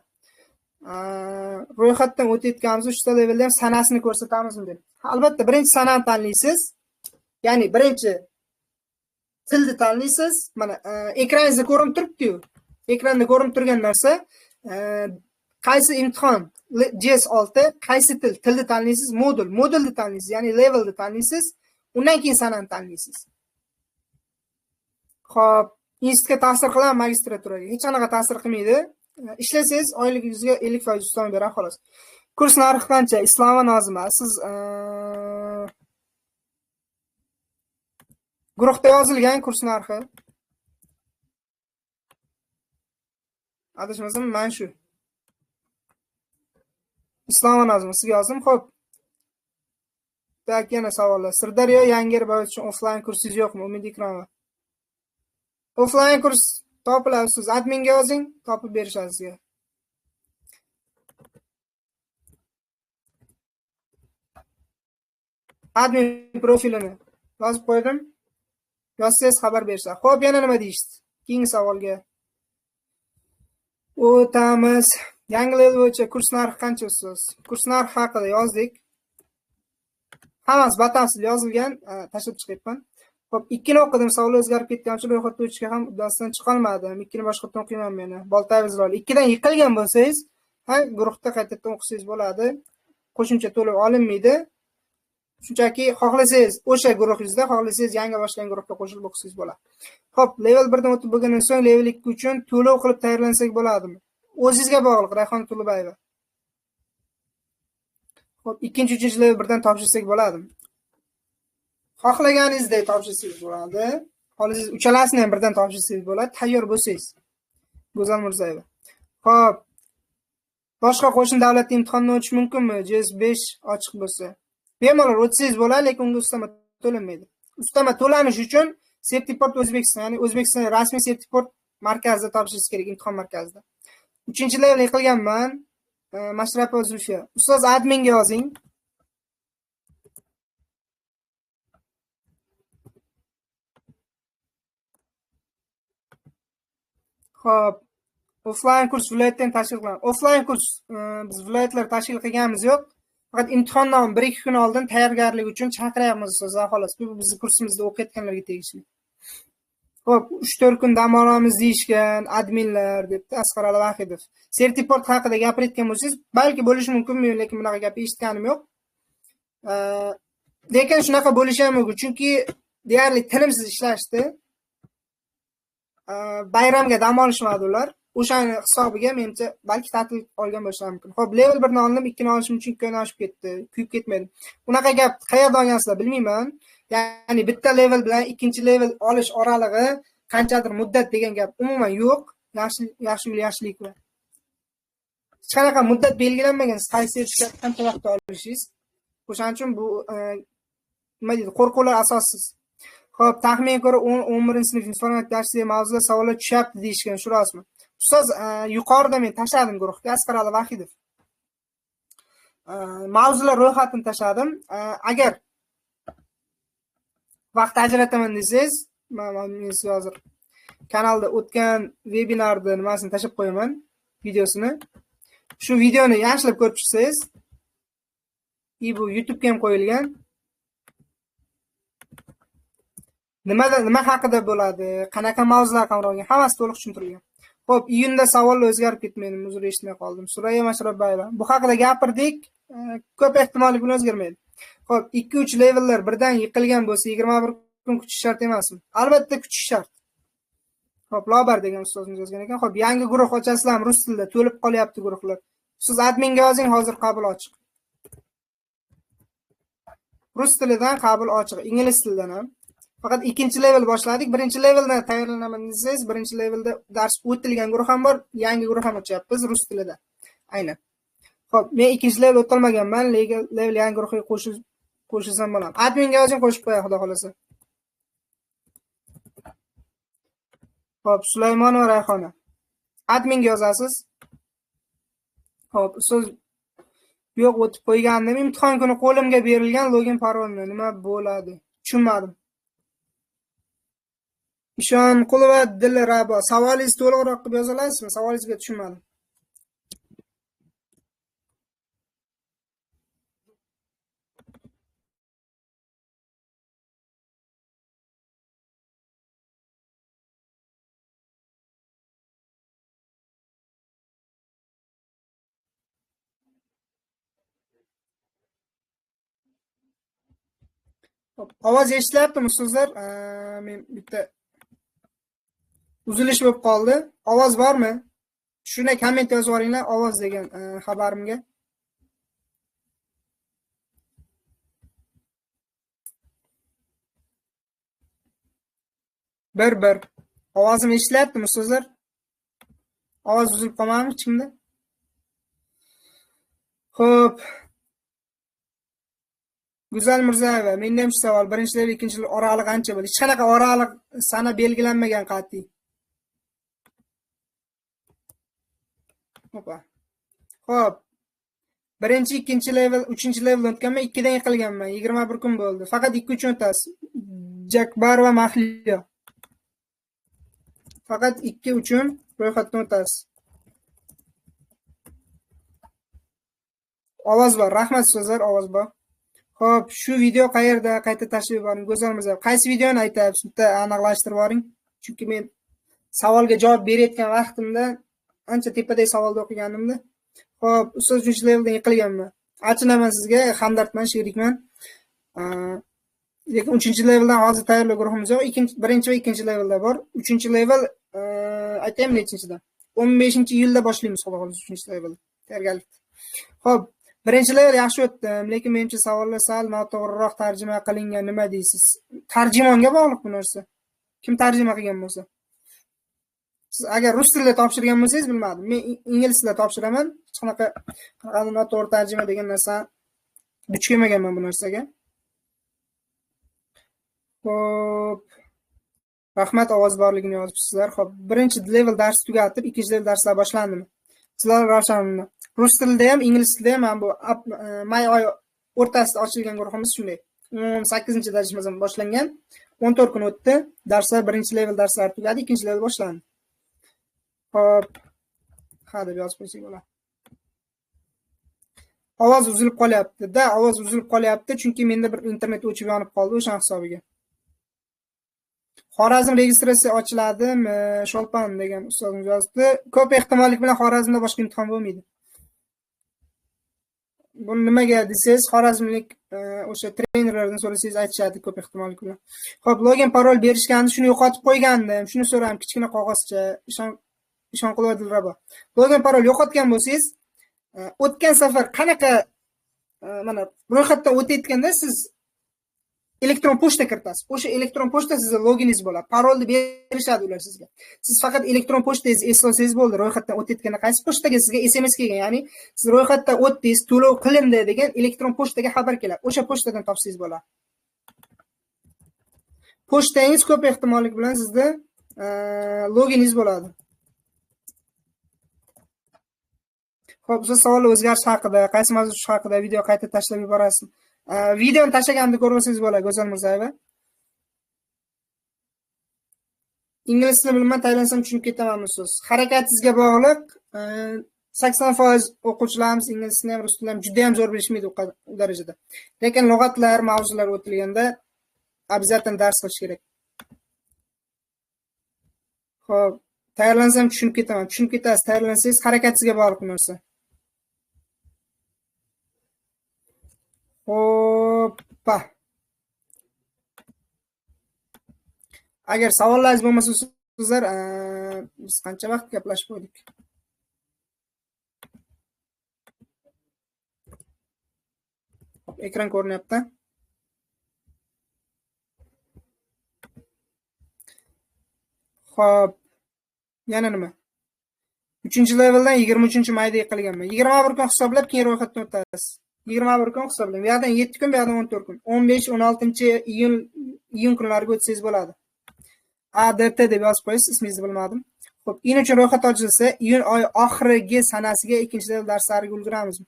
A: Ro'yxatdan o'tayotganimiz 3 ta levelda ham sanasini ko'rsatamizmi deb. Albatta, birinchi sanani tanlaysiz. Ya'ni birinchi tilni tanlaysiz. Mana ekraningizda ko'rinib turibdi-yu. Ekranda ko'rinib turgan narsa qaysi imtihon JS6 qaysi tilni tanlaysiz, modulni tanlaysiz, ya'ni levelni tanlaysiz, undan keyin sanani tanlaysiz. Xo'p, institutga ta'sir qiladi, magistraturaga hech qanaqa ta'sir qilmaydi. Ishlasangiz oyligingizga 50% ustun beradi xolos. Kurs narxi qancha? Islomova Nozima, siz guruhda yozilgan kurs narxi. Adashmasam, men shu. Islomova Nozima sizga yozdim. Xo'p. Tak, yana savollar. Sirdaryo Yangi Boyot uchun offline kursingiz yo'qmi? Umid Ikromova. Offline kurs topiladi, siz adminga yozing, topib berishadi sizga. Admin profilini yozib qo'ydim. Yozsangiz xabar berishadi. Xo'p, yana nima deyishdi? Keyingi savolga o'tamiz. Yangi level bo'yicha kurs narxi qancha ustoz? Kurs narxi haqida yozdik. Hammasi batafsil yozilgan, tashlab chiqyapman. Xo'p, ikkini o'qidim, savol o'zgarib ketgan uchun ro'yxatdan o'tishga ham uddasidan chiqa olmadim. Ikkini boshqatdan o'qiyman men. Boltayev Izroil. Ikkidan yiqilgan bo'lsangiz, ha, guruhda qaytadan o'qisangiz bo'ladi. Qo'shimcha to'lov olinmaydi. Shunchaki xohlasangiz o'sha guruhingizda, xohlasangiz yangi boshlangan guruhga qo'shilib o'qisangiz bo'ladi. Xo'p, level 1 dan o'tib bo'lgandan so'ng level 2 uchun to'lov qilib tayyorlansak bo'ladimi? O'zingizga bog'liq, Rayhon Tulabayeva. Xo'p, ikkinchi, uchinchi level 1 dan topshirsak bo'ladimi? Xohlaganingizdek topshirsangiz bo'ladi. Xohlasangiz uchalasini ham birdan topshirsangiz bo'ladi, tayyor bo'lsangiz. Go'zal Mirzayeva. Xo'p. Boshqa qo'shni davlat imtihonidan o'tish mumkinmi? JS5 ochiq bo'lsa. Bemalol o'tsangiz bo'ladi, lekin unga ustama to'lanmaydi. Ustama to'lanish uchun Certiport O'zbekiston, ya'ni O'zbekiston rasmiy Certiport markazida topshirishingiz kerak, imtihon markazida. 3-level yiqilganman. Mashrapova Zulfiya. Ustoz adminga yozing. Xo'p, offline kurs viloyatdan tashkil qilinadi. Offline kurs biz viloyatlar tashkil qilganimiz yo'q. Faqat imtihondan 1-2 kun oldin tayyorgarlik uchun chaqiryapmiz ustoz, xolos. Bu bizning kursimizda o'qiyotganlarga tegishli. Xo'p, 3-4 kun dam olamiz deyishgan adminlar debdi Asqar Vahidov. Certiport haqida gapirayotgan bo'lsangiz, balki bo'lishi mumkin, lekin bunaqa gap eshitganim yo'q. Lekin shunaqa bo'lishi ham mumkin, chunki deyarli tinimsiz ishlashdi. Bayramga dam olishmadi ular. O'shani hisobiga menimcha balki ta'til olgan bo'lishi mumkin. Xo'p, level 1 ni oldim, 2 ni olishim uchun 2 ni oshib ketdi. Kuyib ketmadim. Bunaqa gap qayerdan olgansizlar bilmayman. Ya'ni bitta level bilan ikkinchi level olish oralig'i qanchadir muddat degan gap umuman yo'q. Yaxshilik va hech qanaqa muddat belgilanmagan. Qaysi sertifikat qancha vaqtda olishingiz. O'shaning uchun bu nima deydi, qo'rquvlar asossiz. Xo'p, taxminga ko'ra 11-sinf informatika darsligi mavzuida savollar tushyapti deyishgan, shu rostmi? Ustoz, yuqorida men tashladim guruhga Asqar Ali Vahidov. Mavzular ro'yxatini tashladim. Agar vaqt ajrataman desangiz, men hozir kanalda o'tgan vebinarni nimasini tashlab qo'yaman, videosini. Shu videoni yaxshilab ko'rib chiqsangiz, bu YouTube ga ham qo'yilgan. Nima haqida bo'ladi, qanaqa mavzular qamralgan, hammasi to'liq tushuntirilgan. Xo'p, iyunda savollar o'zgarib ketmaydi, uzr eshitmay qoldim. Surayya Mashrabbayeva. Bu haqida gapirdik, ko'p ehtimolli bilan o'zgarmaydi. Xo'p, 2-3 levellar birdan yiqilgan bo'lsa, 21 kun kutish shart emasmi? Albatta kutish shart. Xo'p, Lobar degan ustozimiz yozgan ekan. Xo'p, yangi guruh ochasizlarmi rus tilida? To'lib qolyapti guruhlar. Siz adminga yozing, hozir qabul ochiq. Rus tilidan qabul ochiq, ingliz tilidan ham. Faqat 2-level boshladik. 1-leveldan tayyorlanaman desangiz, 1-levelda dars o'tilgan guruh ham bor, yangi guruh ham ochyapmiz rus tilida. Aynan. Xo'p, men 2-level o'tolmaganman, level yangi guruhga qo'shilsam bo'ladi. Adminga yozing, qo'shib qo'yay, xudo xolasa. Xo'p, Sulaymonova Rayhona. Adminga yozasiz. Xo'p, so'z yo'q, o'tib qo'ygandim. Imtihon kuni qo'limga berilgan login parolni nima bo'ladi? Tushunmadim. Ishonqulova Dilrabo, savolingizni to'liqroq qilib yoza olasizmi? Savolingizga tushunmadim. Ovoz eshitilyaptimi ustozlar? Men bitta uzilish bo'lib qoldi. Ovoz bormi? Shuni komment yozib yuboringlar, ovoz degan xabarimga. Bir. Ovozim eshitilyaptimi ustozlar? Ovoz uzilib qolmadimi kimda? Xo'p. Guzal Mirzayeva, menda ham shu savol. 1-level, 2-level oraliq qancha bo'ladi? Hech qanaqa oraliq sana belgilanmagan qat'iy. Xo'p. 1-2-level, 3-level o'tganman, 2dan yiqilganman. 21 kun bo'ldi. Faqat 2 uchun o'tasiz. Jakbar va Mahliyo. Faqat 2 uchun ro'yxatdan o'tasiz. Ovoz bor. Rahmat so'zlar, ovoz bor. Xo'p, shu video qayerda? Qayta tashlab yuboring. Go'zal Mirzayev. Qaysi videoni aytayapsiz? Bitta aniqlashtirib yuboring. Chunki men savolga javob berayotgan vaqtimda ancha tepadagi savolni o'qiganimda. Xo'p, ustoz 3-leveldan yiqilganman. Achinaman sizga, hamdardman, sherikman. Lekin 3-leveldan hozir tayyorlov guruhimiz yo'q. 1 va 2-levelda bor. 3-level aytaymi nechinchidan? 15-yilda boshlaymiz xudo xolasa 3-level tayyorgarlik. Xo'p, 1-level yaxshi o'tdim, lekin menimcha savollar sal noto'g'riroq tarjima qilingan. Nima deysiz? Tarjimonga bog'liq bu narsa. Kim tarjima qilgan bo'lsa. Siz agar rus tilida topshirgan bo'lsangiz bilmadim. Men ingliz tilida topshiraman. Hech qanaqa noto'g'ri tarjima degan narsa duch kelmaganman bu narsaga. Xo'p. Rahmat, ovoz borligini yozibsizlar. Xo'p, 1-level dars tugatib, 2-level darslar boshlandimi? Sizlar Ravshanni rus tilida ham, ingliz tilida ham mana bu may oyi o'rtasida ochilgan guruhimiz shunday. 18-darajamizdan boshlangan. 14 kun o'tdi. Darslar 1-level darslari tugadi, 2-level boshlandi. Xo'p. Ha deb yozib qo'ysak bo'ladi. Ovoz uzilib qolyapti-da, ovoz uzilib qolyapti, chunki menda bir internet o'chib yonib qoldi o'sha hisobiga. Xorazm registratsiya ochiladimi? Sholpan degan ustozimiz yozdi. Ko'p ehtimollik bilan Xorazmda boshqa imtihon bo'lmaydi. Buni nimaga desangiz, xorazmlik o'sha trenerlardan so'rasangiz aytishadi ko'p ehtimollik bilan. Xo'p, login parol berishganda shuni yo'qotib qo'ygandim. Shuni so'radim, kichkina qog'ozcha. Ishonqulova Dilrabo. Login parol yo'qotgan bo'lsangiz, o'tgan safar qanaqa mana ro'yxatdan o'tayotganda siz elektron pochta kiritasiz. O'sha elektron pochta sizning loginingiz bo'ladi. Parolni berishadi ular sizga. Siz faqat elektron pochtangizni eslasangiz bo'ldi. Ro'yxatdan o'tayotganda qaysi pochtaga sizga SMS kelgan, ya'ni siz ro'yxatdan o'tdingiz, to'lov qilindi degan elektron pochtaga xabar keladi. O'sha pochtadan topsangiz bo'ladi. Pochtangiz ko'p ehtimollik bilan sizda loginingiz bo'ladi. Xo'p, siz savollar o'zgarish haqida, qaysi mavzu haqida video qayta tashlab yuborasiz? Videoni tashlaganimni ko'rsangiz bo'ladi, Go'zal Mirzayeva. Ingliz tilini bilmay tayyorlansam tushunib ketamanmisiz? Harakatingizga bog'liq. 80% o'quvchilarimiz ingliz tilini ham, rus tilini ham juda ham zo'r bilishmaydi u darajada. Lekin lug'atlar, mavzular o'tilganda обязательно dars qilish kerak. Xo'p, tayyorlansam tushunib ketaman. Tushunib ketasiz, tayyorlansangiz harakatingizga bog'liq narsa. Hoppa. Agar savollaringiz bo'lmasa sizlar biz qancha vaqt gaplashib qo'ydik? Ekran ko'rinyapti. Xo'p. Yana nima? 3-leveldan 23-mayda yiqilganman. 21 kun hisoblab keyin ro'yxatdan o'tasiz. 21 kun hisoblang. Bu yerdan 7 kun, bu yerdan 14 kun. 15-16-iyun kunlariga o'tsangiz bo'ladi. ADT deb yozib qo'yasiz, ismingizni bilmadim. Xo'p, iyun uchun ro'yxat ochilsa, iyun oyi oxiriga sanasiga 2-level darslariga ulguramizmi?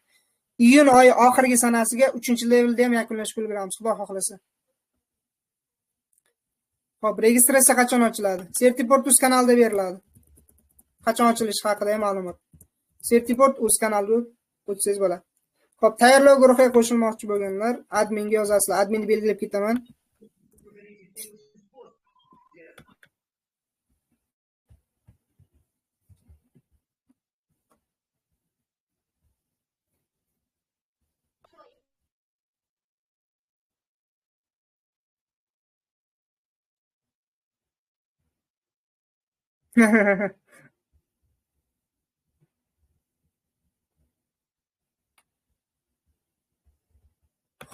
A: Iyun oyi oxirgi sanasiga 3-levelda ham yakunlashga ulguramiz, xudo xohlasa. Xo'p, registratsiya qachon ochiladi? Certiport uz kanalida beriladi. Qachon ochilishi haqida ma'lumot. Certiport uz kanaliga o'tsangiz bo'ladi. Xo'p, tayyorlov guruhiga qo'shilmoqchi bo'lganlar adminga yozasizlar. Adminni belgilab ketaman.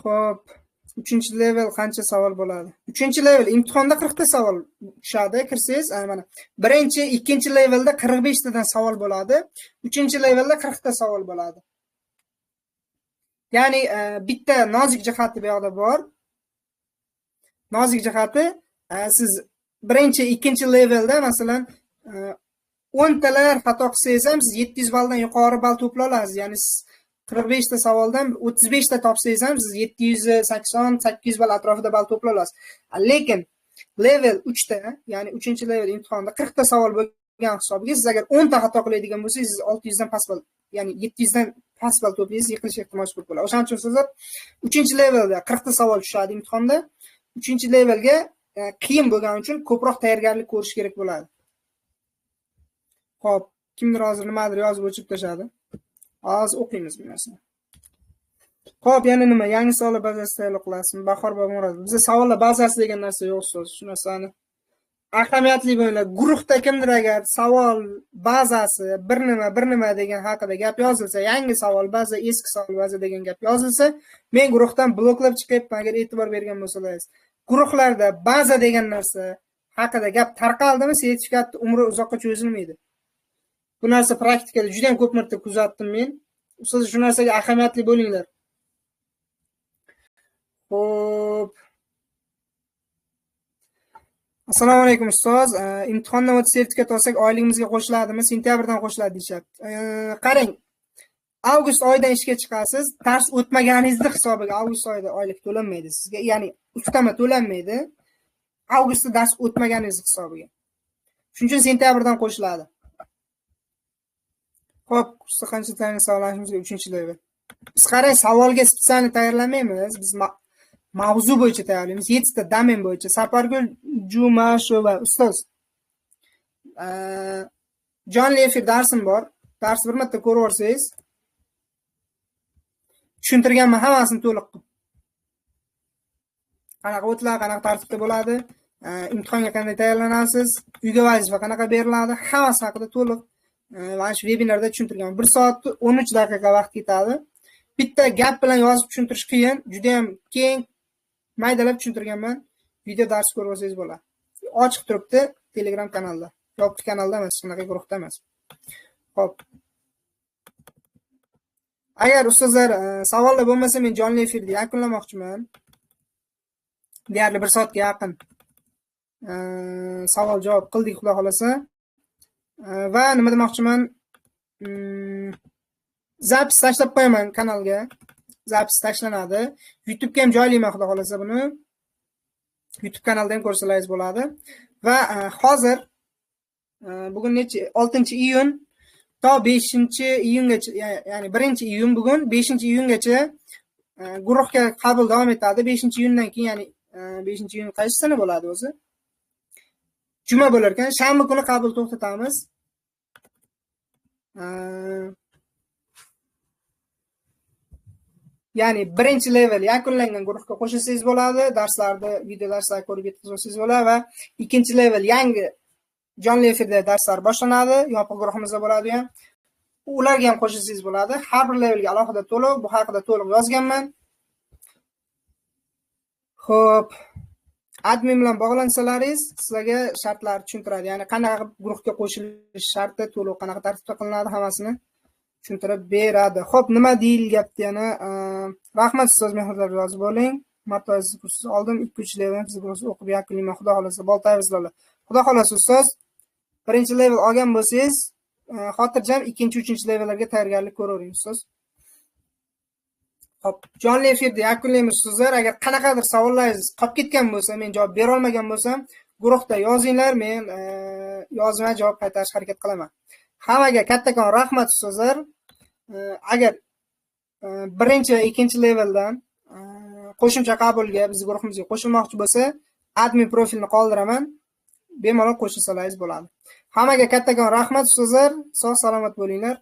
A: Xo'p, 3-level qancha savol bo'ladi? 3-level imtihonda 40 ta savol tushadi. Kirsangiz, mana 1-chi, 2-levelda 45 tadan savol bo'ladi. 3-levelda 40 ta savol bo'ladi. Ya'ni bitta nozik jihati bu yoqda bor. Nozik jihati, siz 1-chi, 2-levelda masalan 10 talar xato qilsangiz ham siz 700 balldan yuqori ball to'pla olasiz. Ya'ni siz 45 ta savoldan 35 ta topsangiz ham siz 780-800 ball atrofida ball to'pla olasiz. Lekin level 3 ta, ya'ni 3-level imtihonda 40 ta savol bo'lgan hisobiga siz agar 10 ta xato qiladigan bo'lsangiz, siz 600 dan past ball, ya'ni 700 dan past ball to'playsiz, yiqilish ehtimoli ko'p bo'ladi. O'shaning uchun sizlar 3-levelda 40 ta savol tushadi imtihonda. 3-levelga qiyin bo'lgani uchun ko'proq tayyorgarlik ko'rish kerak bo'ladi. Xo'p, kimdir hozir nimadir yozib o'chirib tashladi. Hozir o'qiymiz bu narsani. Xo'p, yana nima? Yangi savollar bazasi tayyor qilasizmi? Bahor Bobomurod. Bizda savollar bazasi degan narsa yo'q so'z. Shu narsani ahamiyatli bo'linglar. Guruhda kimdir agar savol bazasi bir nima degan haqida gap yozilsa, yangi savol baza, eski savol baza degan gap yozilsa, men guruhdan bloklab chiqyapman agar e'tibor bergan bo'lsangiz. Guruhlarda baza degan narsa haqida gap tarqaldimi, sertifikatning umri uzoqqa cho'zilmaydi. Bu narsa praktikada juda ham ko'p marta kuzatdim men. Siz shu narsaga ahamiyatli bo'linglar. Xo'p. Assalomu alaykum ustoz. Imtihondan o'tib sertifikat olsak oyligimizga qo'shiladimi? Sentyabrdan qo'shiladi deyapti. Qarang. Avgust oyidan ishga chiqasiz. Dars o'tmaganingizni hisobiga avgust oyida oylik to'lanmaydi sizga. Ya'ni ustama to'lanmaydi. Avgustda dars o'tmaganingiz hisobiga. Shuning uchun sentyabrdan qo'shiladi. Xo'p, kursda qancha tayyor savollarimiz 3-level. Biz qarang, savolga spesialni tayyorlamaymiz. Biz mavzu bo'yicha tayyorlaymiz. 7 ta domen bo'yicha. Sapargul Jumashova ustoz. Jonli efir darsim bor. Dars bir marta ko'rib olsangiz, tushuntirganman hammasini to'liq. Qanaqa o'tlar, qanaqa tartibda bo'ladi, imtihonga qanday tayyorlanasiz, uyga vazifa qanaqa beriladi, hammasi haqida to'liq mana shu vebinarda tushuntirganman. 1 soat 13 daqiqa vaqt ketadi. Bitta gap bilan yozib tushuntirish qiyin, juda ham keng maydalab tushuntirganman. Video dars ko'rib olsangiz bo'ladi. Ochiq turibdi Telegram kanalda. Yopiq kanalda emas, shunaqa guruhda emas. Xo'p. Agar ustozlar savollar bo'lmasa, men jonli efirda yakunlamoqchiman. Deyarli 1 soatga yaqin savol javob qildik, xudo xolasa. Va nima demoqchiman? Zapis tashlab qo'yaman kanalga. Zapis tashlanadi. YouTube'ga ham joylayman xudo xolasa buni. YouTube kanalda ham ko'rsalaringiz bo'ladi. Va hozir bugun 6-iyun to 5-iyungacha, ya'ni 1-iyun bugun 5-iyungacha guruhga qabul davom etadi. 5-iyundan keyin, ya'ni 5-iyun qaysi sana bo'ladi o'zi? Juma bo'lar ekan. Shanba kuni qabul to'xtatamiz. Ya'ni 1-level yakunlangan guruhga qo'shilsangiz bo'ladi. Darslarni, video darslar ko'rib yetkazsangiz bo'ladi va 2-level yangi jonli efirda darslar boshlanadi. Yopiq guruhimizda bo'ladi ham. Ularga ham qo'shilsangiz bo'ladi. Har bir levelga alohida to'lov, bu haqida to'liq yozganman. Xo'p, admin bilan bog'lansalaringiz, sizlarga shartlar tushuntiradi. Ya'ni qanaqa guruhga qo'shilish sharti, to'lov qanaqa tartibda qilinadi, hammasini tushuntirib beradi. Xo'p, nima deyilyapti yana? Rahmat ustoz, mehrlar yozib bo'ling. Martoz kursiz oldim, 2-3 level siz kursiz o'qib yakunlayman. Xudo xolasa boltayingizlar. Xudo xolasa ustoz, 1-level olgan bo'lsangiz, xotirjam 2-3 levellarga tayyorgarlik ko'ravering ustoz. Xo'p, jonli efirda yakunlaymiz sizlar. Agar qanaqadir savollaringiz qolib ketgan bo'lsa, men javob bera olmagan bo'lsam, guruhda yozinglar, men yozma javob qaytarishga harakat qilaman. Hammaga kattakon rahmat ustozlar. Agar 1-2-leveldan qo'shimcha qabulga biz guruhimizga qo'shilmoqchi bo'lsa, admin profilni qoldiraman. Bemalol qo'shilsalaringiz bo'ladi. Hammaga kattakon rahmat ustozlar. Sog' salomat bo'linglar.